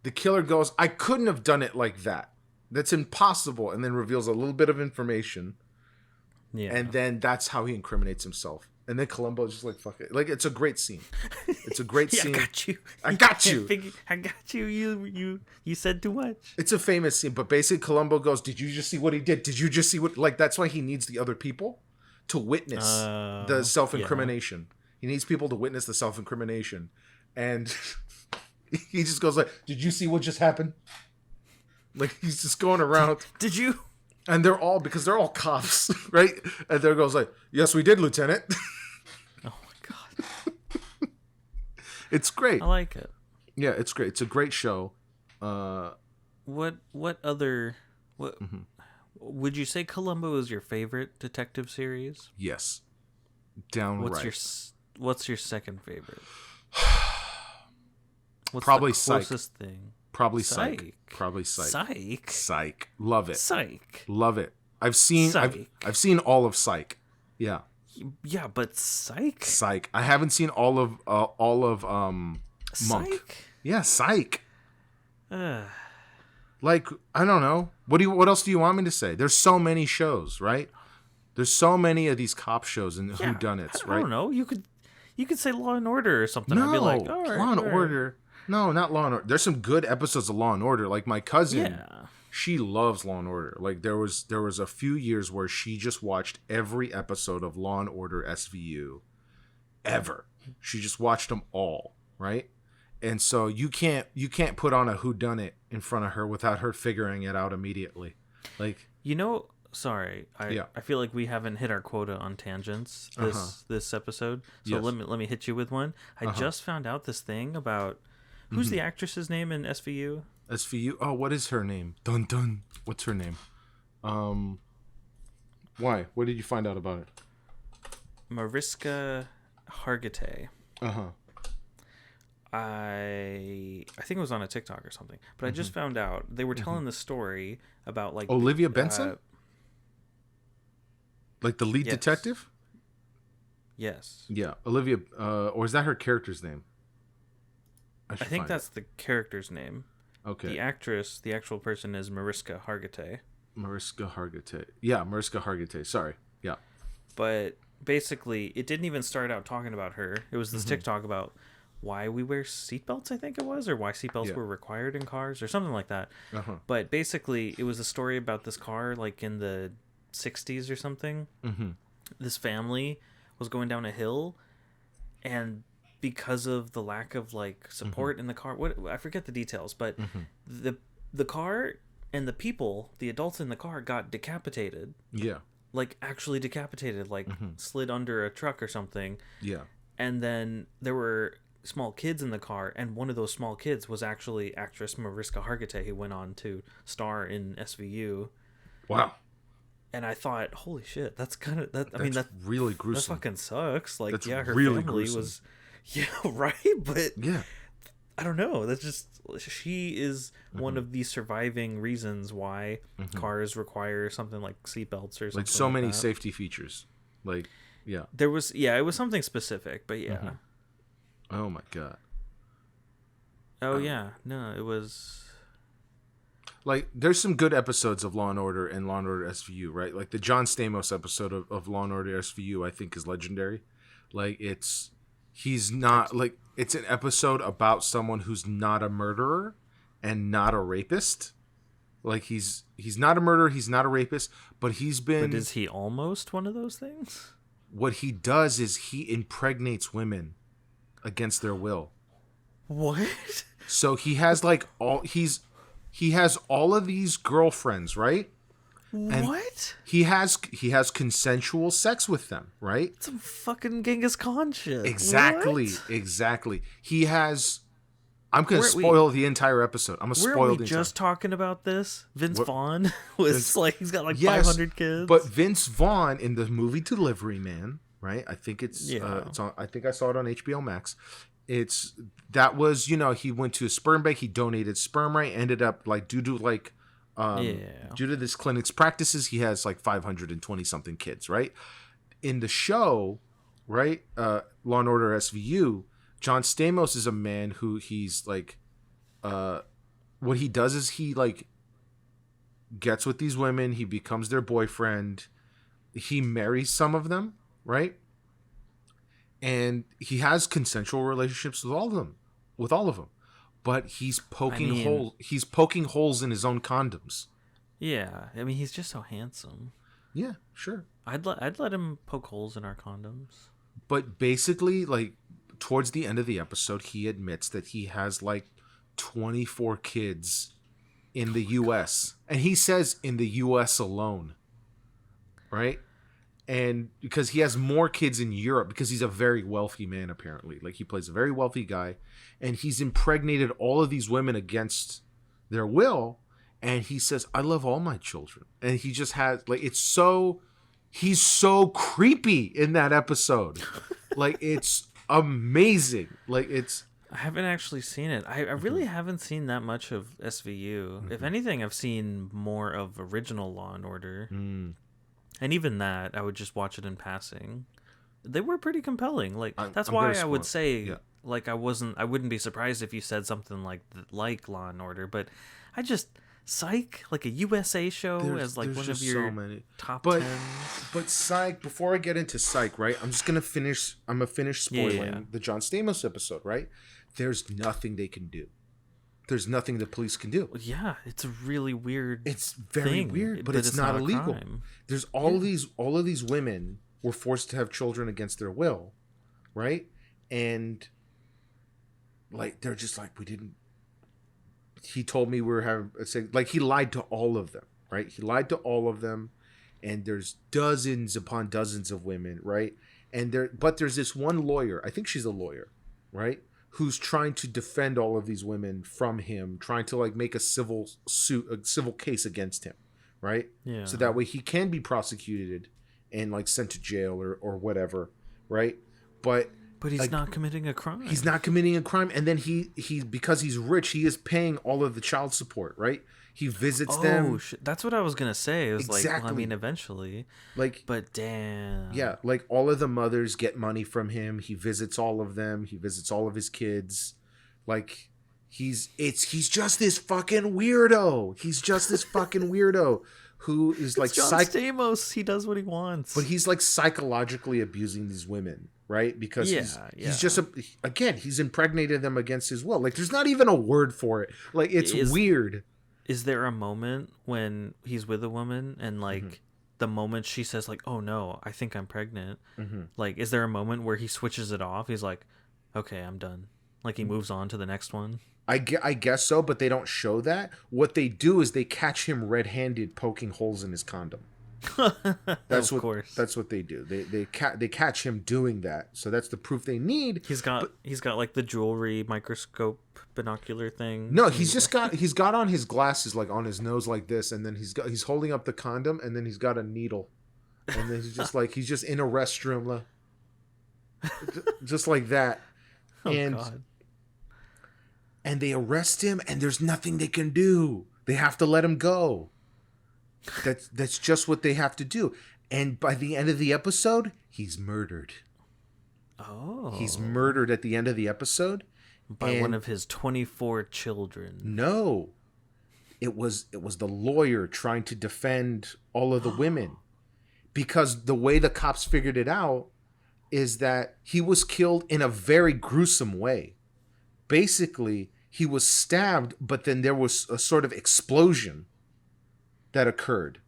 Speaker 1: the killer goes, I couldn't have done it like that. That's impossible. And then reveals a little bit of information. Yeah. And then that's how he incriminates himself. And then Columbo's just like, fuck it. Like, it's a great scene. It's a great scene.
Speaker 2: I got you.
Speaker 1: I got you.
Speaker 2: I got you. You said too much.
Speaker 1: It's a famous scene. But basically, Columbo goes, did you just see what he did? Did you just see what... Like, that's why he needs the other people to witness the self-incrimination. Yeah. He needs people to witness the self-incrimination. And he just goes like, did you see what just happened? Like, he's just going around.
Speaker 2: Did you?
Speaker 1: And they're all cops, right? And there goes like, yes, we did, Lieutenant.
Speaker 2: Oh, my God.
Speaker 1: It's great.
Speaker 2: I like it.
Speaker 1: Yeah, it's great. It's a great show.
Speaker 2: What other... Would you say Columbo is your favorite detective series?
Speaker 1: Yes. Downright.
Speaker 2: What's your second favorite? What's
Speaker 1: Probably
Speaker 2: the closest
Speaker 1: Psych.
Speaker 2: thing?
Speaker 1: Probably Psych. Probably Psych.
Speaker 2: Psych.
Speaker 1: Psych. Love it.
Speaker 2: Psych.
Speaker 1: Love it. I've seen all of Psych. Yeah.
Speaker 2: Yeah, but Psych.
Speaker 1: Psych. I haven't seen all of Monk.
Speaker 2: Psych.
Speaker 1: Yeah, Psych. Like, I don't know. What else do you want me to say? There's so many shows, right? There's so many of these cop shows and whodunits, right?
Speaker 2: I don't know. You could say Law and Order or something.
Speaker 1: No,
Speaker 2: I'd be like, all right,
Speaker 1: Law and Order. No, not Law and Order. There's some good episodes of Law and Order. Like my cousin, she loves Law and Order. Like there was a few years where she just watched every episode of Law and Order SVU ever. She just watched them all, right? And so you can't put on a whodunit in front of her without her figuring it out immediately. Like,
Speaker 2: sorry, I feel like we haven't hit our quota on tangents this episode. So
Speaker 1: yes.
Speaker 2: let me hit you with one. I just found out this thing about who's the actress's name in SVU?
Speaker 1: SVU. Oh, what is her name? Dun dun. What's her name? Why? What did you find out about it?
Speaker 2: Mariska Hargitay.
Speaker 1: Uh-huh.
Speaker 2: I think it was on a TikTok or something, but I just found out they were telling the story about like
Speaker 1: Olivia Benson, like the lead
Speaker 2: yes.
Speaker 1: detective.
Speaker 2: Yes.
Speaker 1: Yeah, Olivia. Or is that her character's name?
Speaker 2: I think that's the character's name.
Speaker 1: Okay.
Speaker 2: The actress, the actual person, is Mariska Hargitay.
Speaker 1: Mariska Hargitay. Yeah, Mariska Hargitay. Sorry. Yeah.
Speaker 2: But basically, it didn't even start out talking about her. It was this TikTok about why we wear seatbelts, I think it was, or why seatbelts were required in cars or something like that. But basically, it was a story about this car, like in the 60s or something. This family was going down a hill, and because of the lack of like support in the car, I forget the details, but the car and the people, the adults in the car, got decapitated.
Speaker 1: Yeah.
Speaker 2: Like actually decapitated, like slid under a truck or something.
Speaker 1: Yeah.
Speaker 2: And then there were small kids in the car, and one of those small kids was actually actress Mariska Hargitay, who went on to star in SVU.
Speaker 1: Wow.
Speaker 2: And I thought, holy shit, that's kind of that. I
Speaker 1: That's
Speaker 2: mean, that
Speaker 1: really gruesome.
Speaker 2: That fucking sucks. Like,
Speaker 1: That's
Speaker 2: her
Speaker 1: really
Speaker 2: family
Speaker 1: gruesome.
Speaker 2: was, right. But
Speaker 1: yeah,
Speaker 2: I don't know. That's just, she is one of the surviving reasons why cars require something like seatbelts or something.
Speaker 1: Like so many
Speaker 2: that.
Speaker 1: safety features. Like, yeah.
Speaker 2: There was, it was something specific, but yeah.
Speaker 1: Oh my god.
Speaker 2: Oh yeah, no, it was.
Speaker 1: Like, there's some good episodes of Law and Order and Law and Order SVU, right? Like the John Stamos episode of Law and Order SVU, I think, is legendary. Like, he's not like, it's an episode about someone who's not a murderer and not a rapist. Like, he's not a murderer, he's not a rapist, but he's been.
Speaker 2: But is he almost one of those things?
Speaker 1: What he does is he impregnates women against their will.
Speaker 2: What?
Speaker 1: So he has like he has all of these girlfriends, right? And
Speaker 2: what?
Speaker 1: He has consensual sex with them, right?
Speaker 2: Some fucking Genghis Khan shit.
Speaker 1: Exactly,
Speaker 2: What?
Speaker 1: exactly. He has. I'm gonna spoil the entire episode. I'm gonna spoil
Speaker 2: Were we
Speaker 1: the
Speaker 2: just
Speaker 1: entire...
Speaker 2: talking about this? Vince Vaughn was like, he's got like
Speaker 1: Yes,
Speaker 2: 500 kids.
Speaker 1: But Vince Vaughn in the movie Delivery Man, right? I think it's it's on. I think I saw it on HBO Max. That was, he went to a sperm bank. He donated sperm, right? Ended up like due to this clinic's practices, he has like 520 something kids, right? In the show, right? Law and Order SVU. John Stamos is a man who he's like, what he does is he like gets with these women. He becomes their boyfriend. He marries some of them, right? And he has consensual relationships with all of them, but he's poking holes in his own condoms.
Speaker 2: Yeah, I mean, he's just so handsome.
Speaker 1: Yeah, sure.
Speaker 2: I'd let him poke holes in our condoms.
Speaker 1: But basically, like, towards the end of the episode, he admits that he has like 24 kids in the U.S. And he says in the U.S. alone, right? And because he has more kids in Europe, because he's a very wealthy man, apparently. Like, he plays a very wealthy guy, and he's impregnated all of these women against their will. And he says, I love all my children. And he just has, like, he's so creepy in that episode. Like, it's amazing. Like,
Speaker 2: I haven't actually seen it. I really haven't seen that much of SVU. If anything, I've seen more of original Law and Order. And even that, I would just watch it in passing. They were pretty compelling. Like, that's why I would say, like, I wouldn't be surprised if you said something like Law and Order, but I just, Psych, like a USA show as like one of your top 10s.
Speaker 1: But Psych, before I get into Psych, right, I'm gonna finish spoiling the John Stamos episode, right? There's nothing they can do. there's nothing the police can do.
Speaker 2: Yeah, it's a really weird.
Speaker 1: It's very weird, but it's not illegal. There's all of these women were forced to have children against their will, right? And like they're just like, we didn't. He told me we were having like he lied to all of them, right? He lied to all of them, and there's dozens upon dozens of women, right? And there's this one lawyer. I think she's a lawyer, right? Who's trying to defend all of these women from him, trying to like make a civil case against him, right?
Speaker 2: Yeah.
Speaker 1: So that way he can be prosecuted and like sent to jail or whatever, right? But
Speaker 2: he's
Speaker 1: like,
Speaker 2: not committing a crime.
Speaker 1: He's not committing a crime, and then he because he's rich, he is paying all of the child support, right? He visits them.
Speaker 2: That's what I was gonna say. It was
Speaker 1: exactly.
Speaker 2: like, well, I mean, eventually,
Speaker 1: like,
Speaker 2: but damn,
Speaker 1: yeah, like all of the mothers get money from him. He visits all of them. He visits all of his kids. Like, he's just this fucking weirdo. He's just this fucking weirdo who is like
Speaker 2: John Stamos. He does what he wants,
Speaker 1: but he's like psychologically abusing these women, right? Because he's just he's impregnated them against his will. Like, there's not even a word for it. Like, it's weird.
Speaker 2: Is there a moment when he's with a woman and like the moment she says like, "Oh no, I think I'm pregnant," like, is there a moment where he switches it off? He's like, "Okay, I'm done." Like, he moves on to the next one.
Speaker 1: I guess so, but they don't show that. What they do is they catch him red-handed poking holes in his condom. That's what they do. They catch him doing that. So that's the proof they need.
Speaker 2: He's got like the jewelry microscope binocular thing.
Speaker 1: No, he's got on his glasses like on his nose like this, and then he's holding up the condom, and then he's got a needle, and then he's just in a restroom, just like that. God. And they arrest him, and there's nothing they can do. They have to let him go. That's just what they have to do. And by the end of the episode, he's murdered.
Speaker 2: Oh.
Speaker 1: He's murdered at the end of the episode.
Speaker 2: By one of his 24 children.
Speaker 1: No. It was the lawyer trying to defend all of the women. Because the way the cops figured it out is that he was killed in a very gruesome way. Basically, he was stabbed, but then there was a sort of explosion that occurred,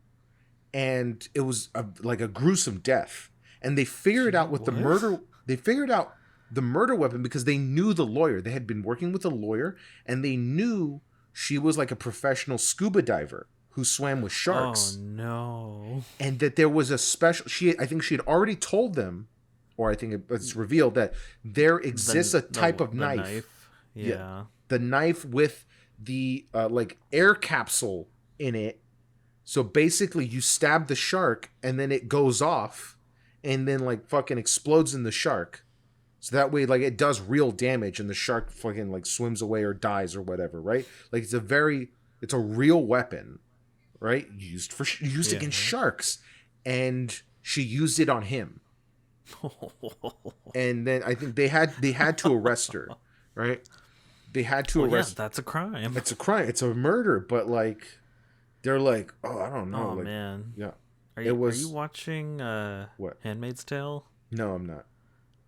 Speaker 1: and it was like a gruesome death. And they figured out the murder. They figured out the murder weapon because they knew the lawyer. They had been working with a lawyer, and they knew she was like a professional scuba diver who swam with sharks.
Speaker 2: Oh no!
Speaker 1: And that there was a special. I think she had already told them, or I think it's revealed that there exists a type of knife.
Speaker 2: Yeah.
Speaker 1: The knife with the like air capsule in it. So basically you stab the shark and then it goes off and then like fucking explodes in the shark. So that way like it does real damage and the shark fucking like swims away or dies or whatever, right? Like it's a real weapon, right? Used against sharks, and she used it on him. And then I think they had to arrest her, right? They had to arrest.
Speaker 2: Yeah, that's a crime.
Speaker 1: It's a crime. It's a murder. But like, they're like, oh, I don't know.
Speaker 2: Oh
Speaker 1: like,
Speaker 2: man.
Speaker 1: Yeah.
Speaker 2: Are you watching
Speaker 1: what?
Speaker 2: Handmaid's Tale?
Speaker 1: No, I'm not.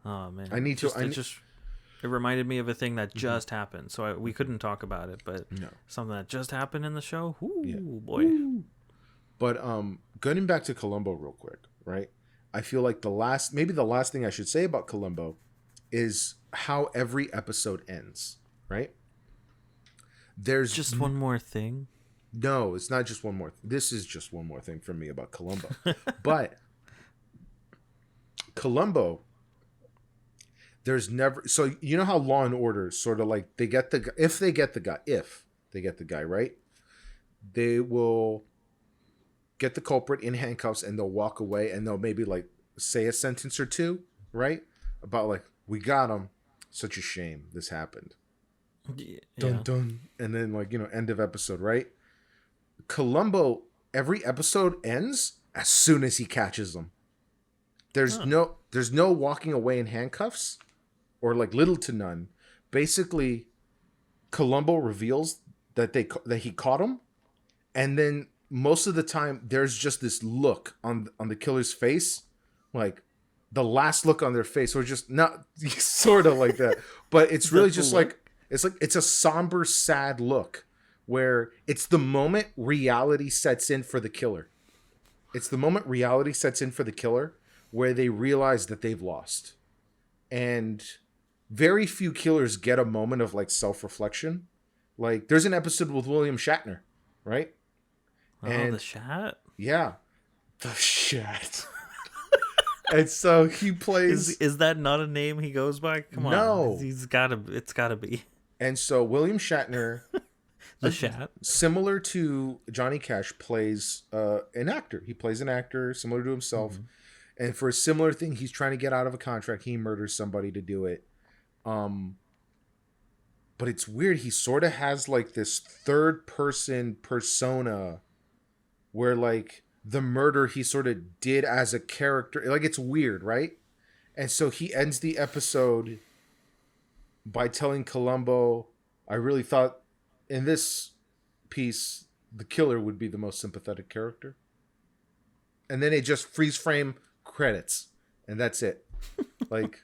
Speaker 2: Oh man.
Speaker 1: I need to.
Speaker 2: It reminded me of a thing that just happened, so we couldn't talk about it. But something that just happened in the show. Ooh, boy. Ooh.
Speaker 1: But getting back to Columbo real quick, right? I feel like the last thing I should say about Columbo is how every episode ends. Right? There's
Speaker 2: just one more thing.
Speaker 1: No, it's not just one more. This is just one more thing for me about Columbo. But Columbo, there's never. So you know how Law and Order sort of like if they get the guy, right? They will get the culprit in handcuffs and they'll walk away and they'll maybe like say a sentence or two, right? About like, we got him. Such a shame this happened.
Speaker 2: Yeah.
Speaker 1: Dun dun, and then like end of episode, right? Columbo, every episode ends as soon as he catches them. There's no walking away in handcuffs, or like little to none. Basically, Columbo reveals that he caught him, and then most of the time there's just this look on the killer's face, like the last look on their face, or just not sort of like that, but it's really just like. It's a somber, sad look where it's the moment reality sets in for the killer. It's the moment reality sets in for the killer where they realize that they've lost. And very few killers get a moment of like self-reflection. Like there's an episode with William Shatner, right?
Speaker 2: Oh, the Shat?
Speaker 1: Yeah. The Shat. And so he plays.
Speaker 2: Is that not a name he goes by? Come
Speaker 1: No.
Speaker 2: on. It's gotta be.
Speaker 1: And so William Shatner,
Speaker 2: The Shat.
Speaker 1: similar to Johnny Cash, plays an actor. He plays an actor similar to himself. Mm-hmm. And for a similar thing, he's trying to get out of a contract. He murders somebody to do it. But it's weird. He sort of has like this third person persona where like the murder he sort of did as a character. Like it's weird, right? And so he ends the episode by telling Columbo, I really thought in this piece the killer would be the most sympathetic character. And then it just freeze frame credits. And that's it. Like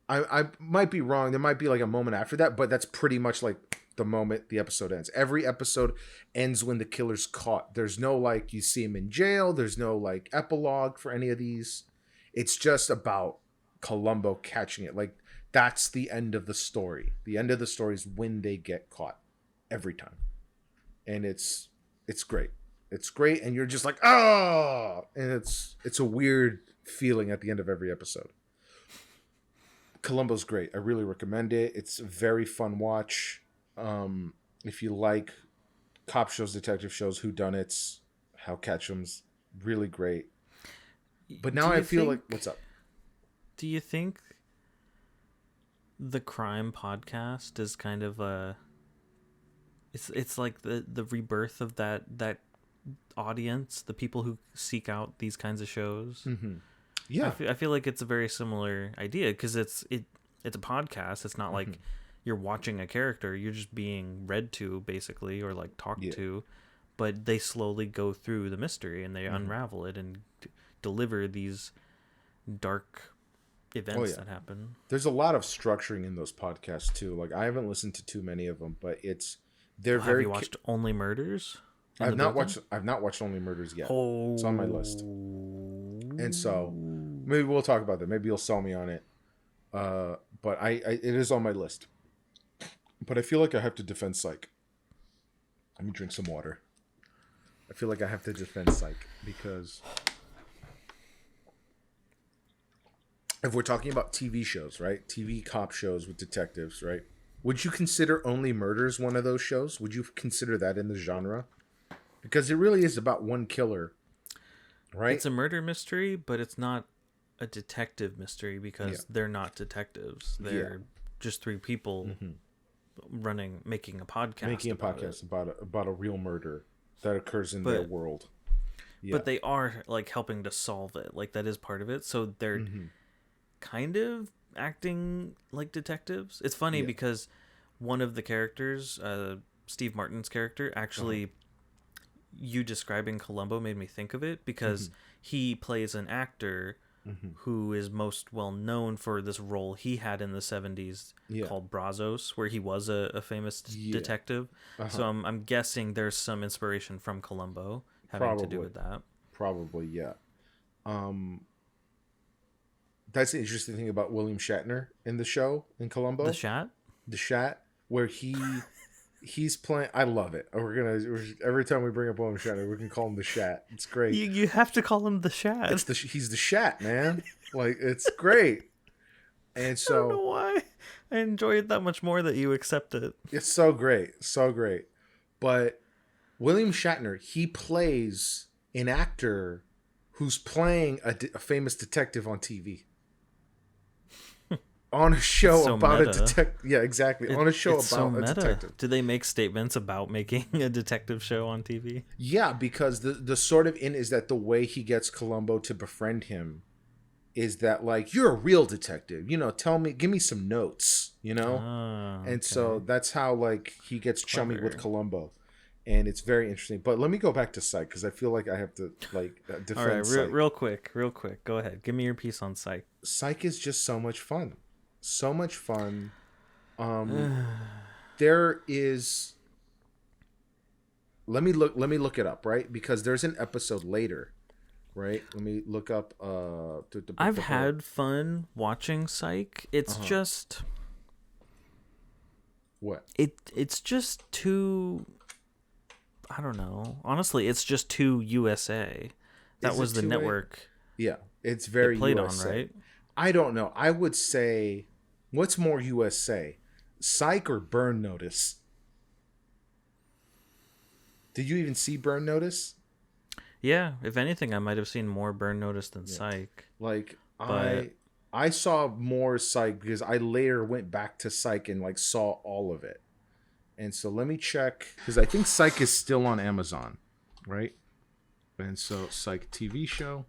Speaker 1: I might be wrong. There might be like a moment after that, but that's pretty much like the moment the episode ends. Every episode ends when the killer's caught. There's no like you see him in jail. There's no like epilogue for any of these. It's just about Columbo catching it. Like that's the end of the story. The end of the story is when they get caught every time. And it's great. It's great. And you're just like, oh, and it's a weird feeling at the end of every episode. Columbo's great. I really recommend it. It's a very fun watch. If you like cop shows, detective shows, whodunits, Hal Ketchum's, really great. But now I feel like, what's up?
Speaker 2: Do you think the crime podcast is kind of a... It's like the rebirth of that audience, the people who seek out these kinds of shows?
Speaker 1: Mm-hmm. Yeah,
Speaker 2: I feel like it's a very similar idea because it's a podcast. It's not like you're watching a character; you're just being read to, basically, or like talked to. But they slowly go through the mystery and they unravel it and deliver these dark events that happen.
Speaker 1: There's a lot of structuring in those podcasts too. Like I haven't listened to too many of them, but they're very.
Speaker 2: Have you watched Only Murders?
Speaker 1: I've not watched Only Murders yet.
Speaker 2: Oh.
Speaker 1: It's on my list. And so maybe we'll talk about that. Maybe you'll sell me on it. But it is on my list. But I feel like I have to defend Psych. Let me drink some water. I feel like I have to defend Psych because if we're talking about TV shows, right? TV cop shows with detectives, right? Would you consider Only Murders one of those shows? Would you consider that in the genre? Because it really is about one killer, right?
Speaker 2: It's a murder mystery, but it's not a detective mystery because they're not detectives. They're just three people making a podcast.
Speaker 1: About a real murder that occurs in their world. Yeah.
Speaker 2: But they are like helping to solve it. Like that is part of it. So they're kind of acting like detectives. It's funny because one of the characters, Steve Martin's character, actually you describing Columbo made me think of it because he plays an actor who is most well known for this role he had in the 70s called Brazos, where he was a famous detective. So I'm guessing there's some inspiration from Columbo having to do with that.
Speaker 1: Probably, yeah. That's the interesting thing about William Shatner in the show in Columbo. The Shat, where he's playing. I love it. Every time we bring up William Shatner, we can call him the Shat. It's great.
Speaker 2: You have to call him the Shat.
Speaker 1: He's the Shat, man. Like it's great. And so
Speaker 2: I don't know why I enjoy it that much more that you accept it.
Speaker 1: It's so great, so great. But William Shatner, he plays an actor who's playing a famous detective on TV. On a show about a detective. Yeah, exactly. On a show about a detective.
Speaker 2: Do they make statements about making a detective show on TV?
Speaker 1: Yeah, because the sort of is that the way he gets Columbo to befriend him is that like, you're a real detective, give me some notes, and so that's how like he gets chummy with Columbo, and it's very interesting. But let me go back to Psych because I feel like I have to like defend.
Speaker 2: All right,
Speaker 1: Psych.
Speaker 2: real quick, go ahead, give me your piece on Psych.
Speaker 1: Psych is just so much fun. There is. Let me look it up, right? Because there's an episode later, right? Let me look up.
Speaker 2: I've had fun watching Psych. It's just
Speaker 1: what?
Speaker 2: It's just too. I don't know. Honestly, it's just too USA. That was the network.
Speaker 1: Yeah, it's very
Speaker 2: played
Speaker 1: USA.
Speaker 2: on, right?
Speaker 1: I don't know. I would say, what's more USA, Psych or Burn Notice? Did you even see Burn Notice?
Speaker 2: Yeah, if anything, I might have seen more Burn Notice than Psych.
Speaker 1: Like, I saw more Psych because I later went back to Psych and like saw all of it. And so let me check, because I think Psych is still on Amazon, right? And so Psych TV show.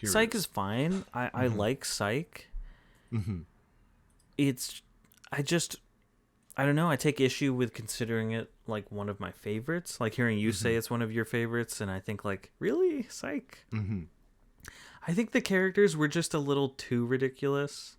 Speaker 2: Psych is fine. I like Psych.
Speaker 1: Mm-hmm.
Speaker 2: I don't know. I take issue with considering it like one of my favorites. Like hearing you say it's one of your favorites, and I think like, really? Psych?
Speaker 1: Mm-hmm.
Speaker 2: I think the characters were just a little too ridiculous.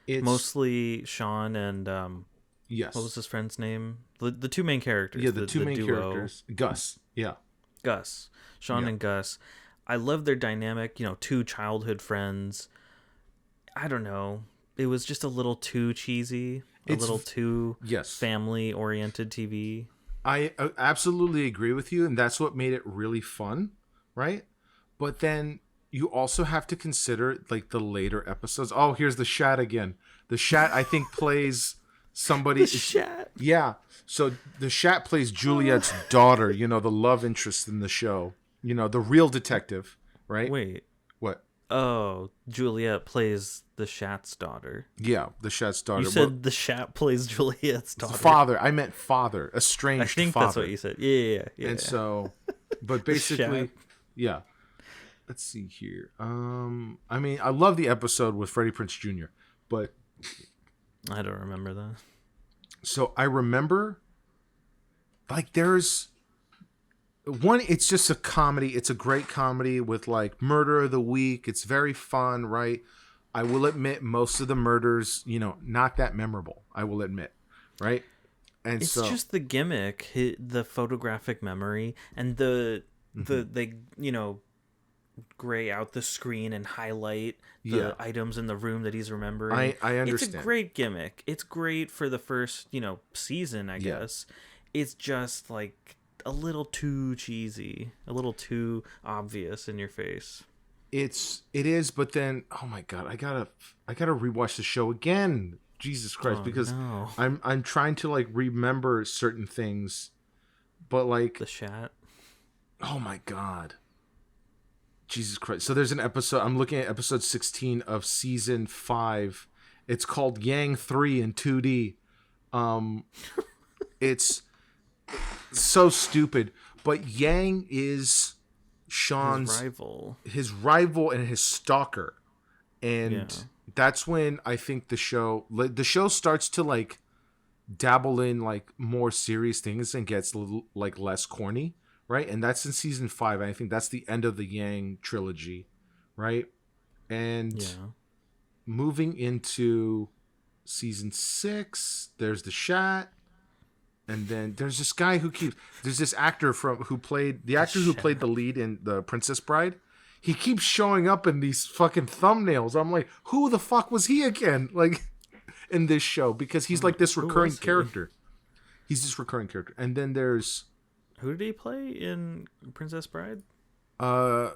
Speaker 2: It's mostly Sean and
Speaker 1: yes.
Speaker 2: What was his friend's name? The two main characters.
Speaker 1: Yeah, the two main characters. Gus. Yeah.
Speaker 2: Gus. Sean and Gus. I love their dynamic, two childhood friends. I don't know. It was just a little too cheesy, a little too family-oriented TV.
Speaker 1: I absolutely agree with you, and that's what made it really fun, right? But then you also have to consider like the later episodes. Oh, here's the Shat again. The Shat, I think, plays somebody.
Speaker 2: The Shat.
Speaker 1: Yeah. So the Shat plays Juliet's daughter, the love interest in the show. The real detective, right?
Speaker 2: Wait.
Speaker 1: What?
Speaker 2: Oh, Juliet plays the Shat's daughter.
Speaker 1: Yeah, the Shat's daughter.
Speaker 2: You said the Shat plays Juliet's daughter.
Speaker 1: Father. I meant father. Estranged father.
Speaker 2: I think that's what you said. Yeah.
Speaker 1: And so, but basically, yeah. Let's see here. I mean, I love the episode with Freddie Prinze Jr., but
Speaker 2: I don't remember that.
Speaker 1: So I remember, like, there's one. It's just a comedy. It's a great comedy with like Murder of the Week. It's very fun, right? I will admit, most of the murders, not that memorable. I will admit, right? And
Speaker 2: it's just the gimmick, the photographic memory, and the gray out the screen and highlight the items in the room that he's remembering.
Speaker 1: I understand.
Speaker 2: It's a great gimmick. It's great for the first, season, I guess. It's just like a little too cheesy, a little too obvious in your face.
Speaker 1: It is, but then, oh my god, I gotta rewatch the show again. Jesus Christ, because
Speaker 2: no.
Speaker 1: I'm trying to like remember certain things, but like
Speaker 2: the Shat.
Speaker 1: Oh my god. Jesus Christ. So there's an episode, I'm looking at episode 16 of season 5. It's called Yang 3 in 2D. It's so stupid, but Yang is Sean's his rival and his stalker. And that's when I think the show starts to like dabble in like more serious things and gets a little like less corny. Right, and that's in season 5. I think that's the end of the Yang trilogy, right? And moving into season 6, there's the Shat, and then there's this guy there's this actor who played the lead in The Princess Bride. He keeps showing up in these fucking thumbnails. I'm like, who the fuck was he again? Like in this show, because he's like this recurring character. He's this recurring character, and then there's.
Speaker 2: Who did he play in Princess Bride?
Speaker 1: The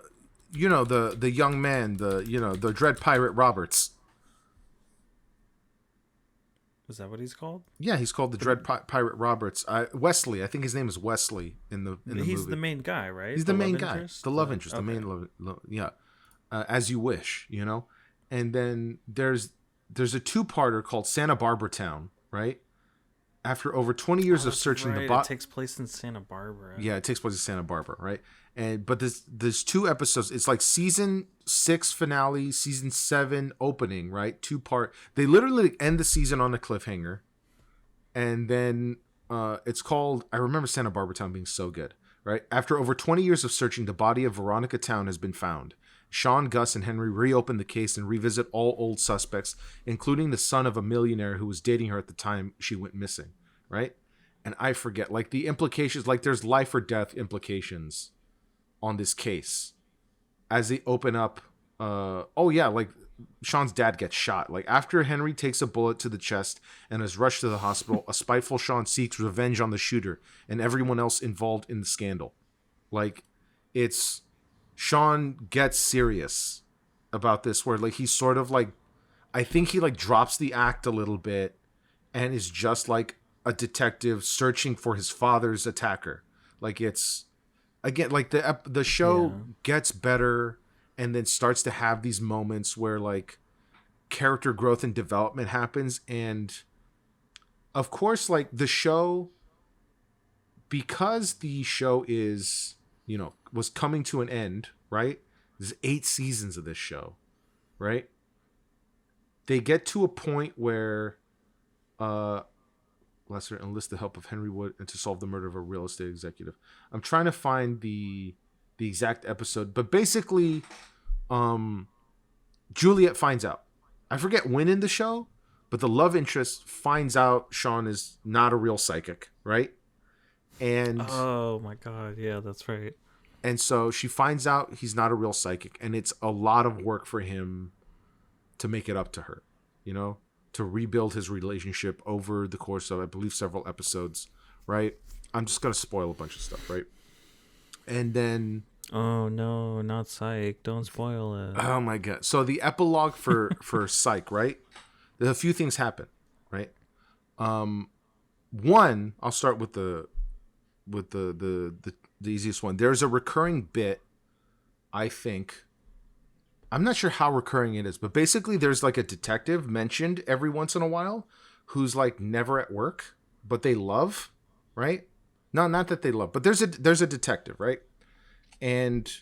Speaker 1: young man, the Dread Pirate Roberts.
Speaker 2: Is that what he's called?
Speaker 1: Yeah, he's called the Dread Pirate Roberts. Wesley, I think his name is Wesley in the movie.
Speaker 2: He's the main guy, right?
Speaker 1: He's the main guy, the love interest, the main love. As You Wish, And then there's a 2-parter called Santa Barbara Town, right? After over 20 years of searching the
Speaker 2: it takes place in Santa Barbara.
Speaker 1: Yeah, it takes place in Santa Barbara, right? But there's 2 episodes. It's like season 6 finale, season 7 opening, right? 2-part. They literally end the season on a cliffhanger, and then it's called. I remember Santa Barbara Town being so good, right? After over 20 years of searching, the body of Veronica Town has been found. Sean, Gus, and Henry reopen the case and revisit all old suspects, including the son of a millionaire who was dating her at the time she went missing, right? And I forget, like, the implications, like, there's life or death implications on this case as they open up. Like, Sean's dad gets shot. Like, after Henry takes a bullet to the chest and is rushed to the hospital, a spiteful Sean seeks revenge on the shooter and everyone else involved in the scandal. Like, it's Sean gets serious about this, where, like, he's sort of like, I think he, like, drops the act a little bit and is just like a detective searching for his father's attacker. Like, it's, again, like, the show gets better and then starts to have these moments where, like, character growth and development happens. And of course, like, the show, because the show is, you know, was coming to an end, right? There's 8 seasons of this show, right? They get to a point where Lester enlists the help of Henry Wood and to solve the murder of a real estate executive. I'm trying to find the exact episode, but basically, Juliet finds out. I forget when in the show, but the love interest finds out Sean is not a real psychic, right? And
Speaker 2: oh my god, yeah, that's right.
Speaker 1: And so she finds out he's not a real psychic, and it's a lot of work for him to make it up to her, you know, to rebuild his relationship over the course of, I believe, several episodes, right? I'm just going to spoil a bunch of stuff, right? And then...
Speaker 2: Oh, no, not Psych. Don't spoil it.
Speaker 1: Oh, my God. So the epilogue for Psych, right? There's a few things happen, right? One, I'll start with the easiest one. There's a recurring bit, I think. I'm not sure how recurring it is, but basically there's like a detective mentioned every once in a while who's like never at work, but they love, right? No, not that they love, but there's a detective, right? And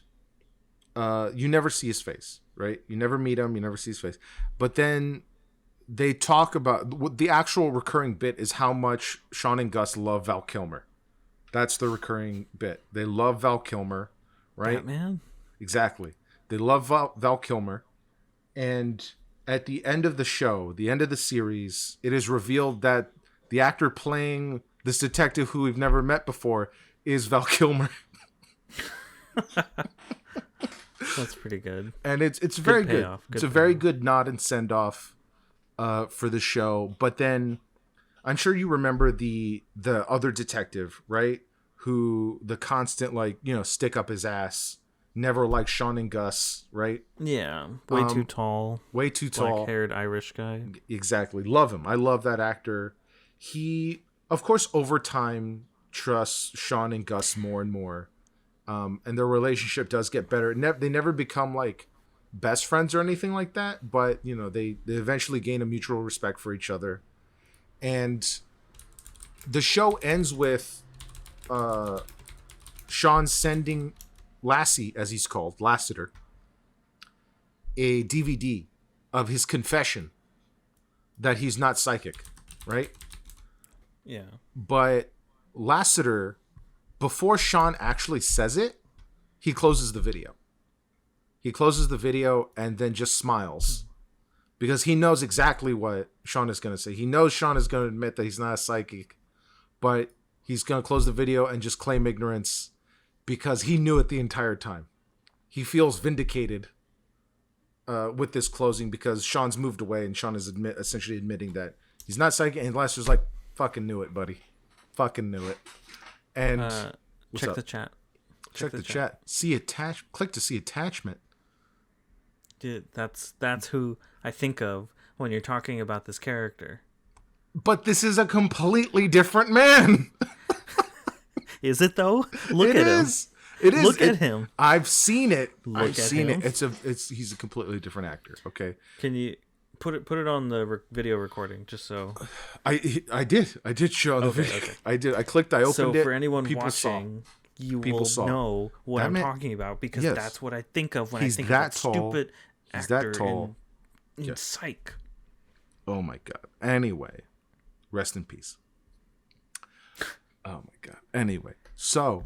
Speaker 1: you never see his face, right? You never meet him, you never see his face. But then they talk about, the actual recurring bit is how much Sean and Gus love Val Kilmer. That's the recurring bit. They love Val Kilmer, right?
Speaker 2: Batman?
Speaker 1: Exactly. They love Val Kilmer. And at the end of the show, the end of the series, it is revealed that the actor playing this detective who we've never met before is Val Kilmer.
Speaker 2: That's pretty good.
Speaker 1: And it's very good. It's a very good nod and send off for the show. But then I'm sure you remember the other detective, right? Who the constant, like, you know, stick up his ass, never liked Sean and Gus, right?
Speaker 2: Yeah, way too tall.
Speaker 1: Way too tall.
Speaker 2: Black-haired Irish guy.
Speaker 1: Exactly. Love him. I love that actor. He, of course, over time trusts Sean and Gus more and more. And their relationship does get better. They never become like best friends or anything like that, but you know, they eventually gain a mutual respect for each other. And the show ends with Sean sending Lassie, as he's called, Lassiter, a DVD of his confession that he's not psychic, right?
Speaker 2: Yeah.
Speaker 1: But Lassiter, before Sean actually says it, he closes the video. He closes the video and then just smiles. Because he knows exactly what Sean is going to say. He knows Sean is going to admit that he's not a psychic. But he's going to close the video and just claim ignorance because he knew it the entire time. He feels vindicated with this closing because Sean's moved away and Sean is essentially admitting that he's not psychic. And Lester's like, fucking knew it, buddy. Fucking knew it. And
Speaker 2: check the chat.
Speaker 1: Check the chat. Click to see attachment.
Speaker 2: Dude, that's who I think of when you're talking about this character.
Speaker 1: But this is a completely different man.
Speaker 2: Is it though? Look at him.
Speaker 1: It is.
Speaker 2: Look at him.
Speaker 1: I've seen it.
Speaker 2: I've seen
Speaker 1: it. He's a completely different actor. Okay.
Speaker 2: Can you put it on the video recording just so?
Speaker 1: I did show on the video. Okay. I did. I clicked. I opened it.
Speaker 2: So for anyone watching, you will know what I'm talking about because that's what I think of when I think of that stupid actor in Psych.
Speaker 1: Oh my god. Anyway, rest in peace. Oh my god. Anyway, so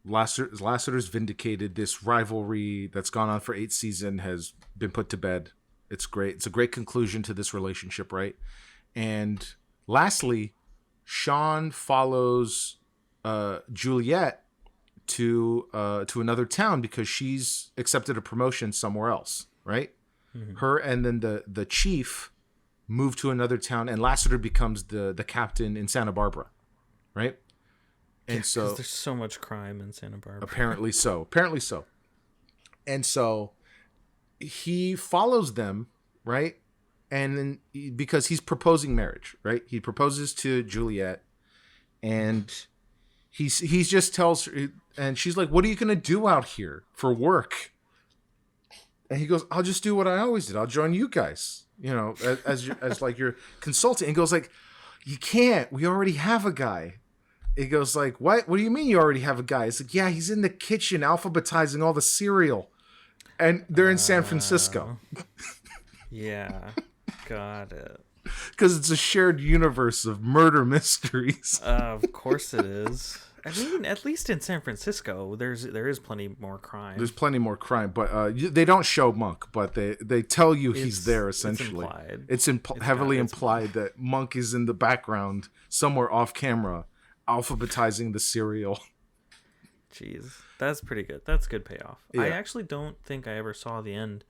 Speaker 1: Lassiter's vindicated. This rivalry that's gone on for 8 seasons has been put to bed. It's great. It's a great conclusion to this relationship, right? And lastly, Sean follows Juliet to another town because she's accepted a promotion somewhere else, right? Mm-hmm. Her and then the chief move to another town, and Lassiter becomes the captain in Santa Barbara, right? And
Speaker 2: yeah,
Speaker 1: so
Speaker 2: there's so much crime in Santa Barbara.
Speaker 1: Apparently so. And so he follows them, right? And then because he's proposing marriage, right? He proposes to Juliet, and he's just tells her, and she's like, "What are you gonna do out here for work?" And he goes, "I'll just do what I always did. I'll join you guys, as like your consultant." And he goes like, "You can't. We already have a guy." He goes like, "What? What do you mean you already have a guy?" It's like, "Yeah, he's in the kitchen alphabetizing all the cereal." And they're in San Francisco.
Speaker 2: Yeah, got it.
Speaker 1: Because it's a shared universe of murder mysteries.
Speaker 2: Of course it is. I mean, at least in San Francisco, there is plenty more crime.
Speaker 1: There's plenty more crime, but they don't show Monk, but they tell you he's there essentially. It's heavily implied that Monk is in the background somewhere off camera, alphabetizing the cereal.
Speaker 2: Jeez, that's pretty good. That's good payoff.
Speaker 1: Yeah.
Speaker 2: I actually don't think I ever saw the end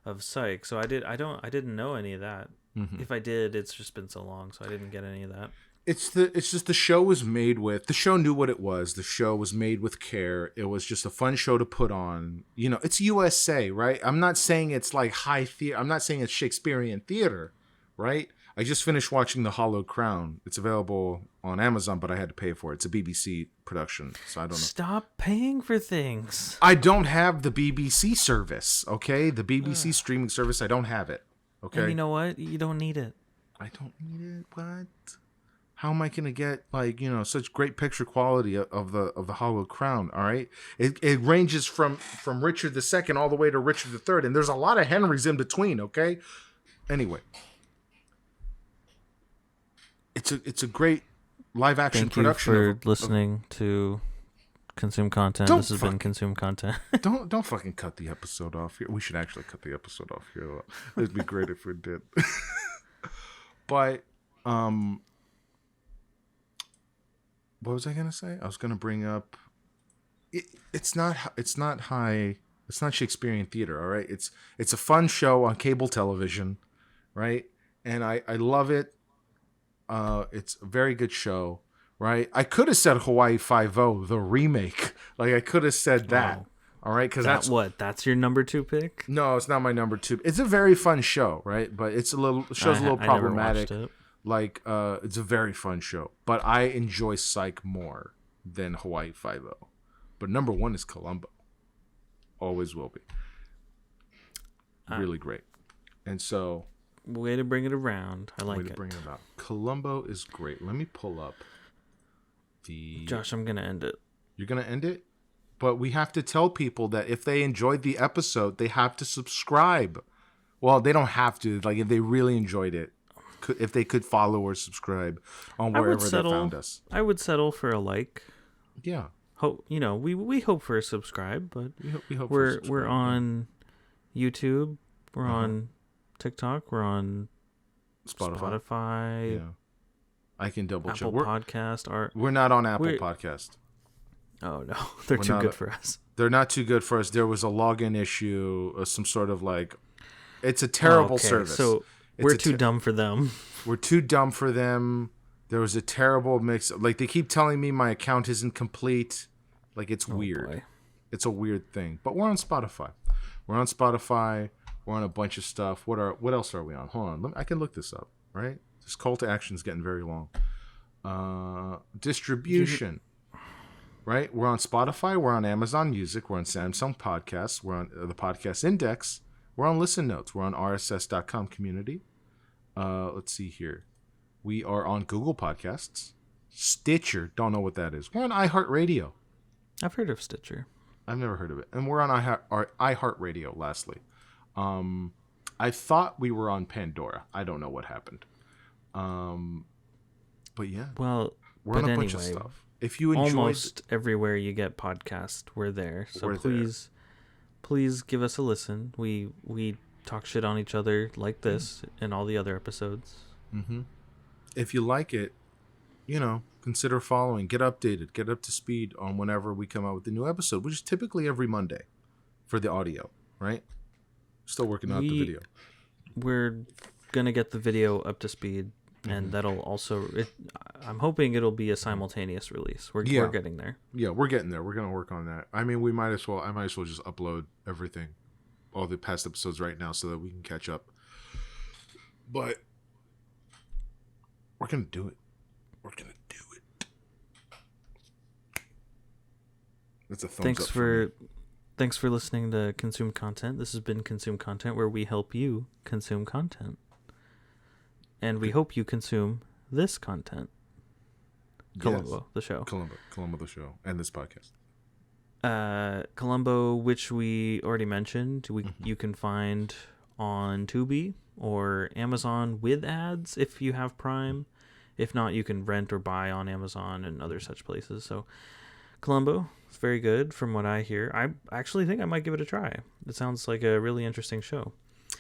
Speaker 2: of Psych, so I didn't know any of that. Mm-hmm. If I did, it's just been so long, so I didn't get any of that.
Speaker 1: It's just the show was made with, the show knew what it was. The show was made with care. It was just a fun show to put on. It's USA, right? I'm not saying it's like high theater. I'm not saying it's Shakespearean theater, right? I just finished watching The Hollowed Crown. It's available on Amazon, but I had to pay for it. It's a BBC production, so I don't know.
Speaker 2: Stop paying for things.
Speaker 1: I don't have the BBC service, okay? The BBC streaming service, I don't have it, okay?
Speaker 2: And you know what? You don't need it.
Speaker 1: I don't need it? What? How am I going to get, such great picture quality of the Hollowed Crown, all right? It ranges from Richard II all the way to Richard III, and there's a lot of Henrys in between, okay? Anyway. It's a great live action production.
Speaker 2: Thank you for listening to Consume Content. This has been Consume Content.
Speaker 1: don't fucking cut the episode off here. We should actually cut the episode off here. It'd be great if we did. But what was I gonna say? I was gonna bring up. It's not Shakespearean theater. All right. It's a fun show on cable television, right? And I love it. It's a very good show, right? I could have said Hawaii Five-0, the remake. Like I could have said that. All right, because
Speaker 2: that's your number 2 pick?
Speaker 1: No, it's not my number 2. It's a very fun show, right? But it's a little problematic.
Speaker 2: I never watched it.
Speaker 1: Like it's a very fun show, but I enjoy Psych more than Hawaii Five-0. But number 1 is Columbo. Always will be. Really great. And so.
Speaker 2: Way to bring it around. I like it.
Speaker 1: Way to bring it out. Columbo is great. Let me pull up the...
Speaker 2: Josh, I'm going to end it.
Speaker 1: You're going to end it? But we have to tell people that if they enjoyed the episode, they have to subscribe. Well, they don't have to. Like, if they really enjoyed it, if they could follow or subscribe on wherever they found us.
Speaker 2: I would settle for a like.
Speaker 1: Yeah.
Speaker 2: We hope for a subscribe, but
Speaker 1: we hope
Speaker 2: we're on YouTube. We're on TikTok. We're on Spotify.
Speaker 1: Yeah. I can double check.
Speaker 2: Apple Podcast.
Speaker 1: We're not on Apple Podcast.
Speaker 2: Oh no, they're too good for us.
Speaker 1: They're not too good for us. There was a login issue, some sort of like. It's a terrible service.
Speaker 2: So we're too dumb for them.
Speaker 1: We're too dumb for them. There was a terrible mix. Like they keep telling me my account isn't complete. Like it's weird.
Speaker 2: Boy.
Speaker 1: It's a weird thing. But we're on Spotify. We're on a bunch of stuff. What else are we on? Hold on. I can look this up, right? This call to action is getting very long. Distribution. Right? We're on Spotify. We're on Amazon Music. We're on Samsung Podcasts. We're on the Podcast Index. We're on Listen Notes. We're on RSS.com community. Let's see here. We are on Google Podcasts. Stitcher. Don't know what that is. We're on iHeartRadio.
Speaker 2: I've heard of Stitcher.
Speaker 1: I've never heard of it. And we're on iHeartRadio, lastly. I thought we were on Pandora. I don't know what happened. But yeah.
Speaker 2: Well,
Speaker 1: we're on a bunch of stuff. If you enjoyed,
Speaker 2: almost everywhere you get podcast, we're there. So
Speaker 1: We're
Speaker 2: please give us a listen. We talk shit on each other like this and all the other episodes.
Speaker 1: if you like it, consider following, get updated, get up to speed on whenever we come out with a new episode, which is typically every Monday for the audio, right? Still working out the video.
Speaker 2: We're gonna get the video up to speed, and that'll also. I'm hoping it'll be a simultaneous release. We're getting there.
Speaker 1: Yeah, we're getting there. We're gonna work on that. I mean, I might as well just upload everything, all the past episodes right now, so that we can catch up. But we're gonna do it. We're gonna do it. That's a thumbs up for me.
Speaker 2: Thanks for listening to Consume Content. This has been Consume Content, where we help you consume content. And we hope you consume this content. Columbo, the show.
Speaker 1: Columbo, the show. And this podcast.
Speaker 2: Columbo, which we already mentioned, you can find on Tubi or Amazon with ads if you have Prime. If not, you can rent or buy on Amazon and other such places. So Columbo, it's very good from what I hear. I actually think I might give it a try. It sounds like a really interesting show.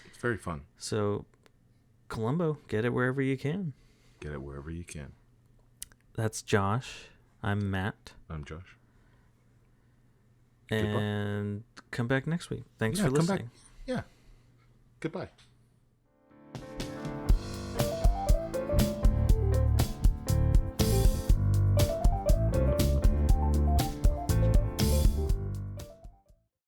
Speaker 1: It's very fun.
Speaker 2: So Columbo, get it wherever you can.
Speaker 1: Get it wherever you can.
Speaker 2: That's Josh. I'm Matt.
Speaker 1: I'm Josh.
Speaker 2: And come back next week. Thanks for listening.
Speaker 1: Yeah. Goodbye.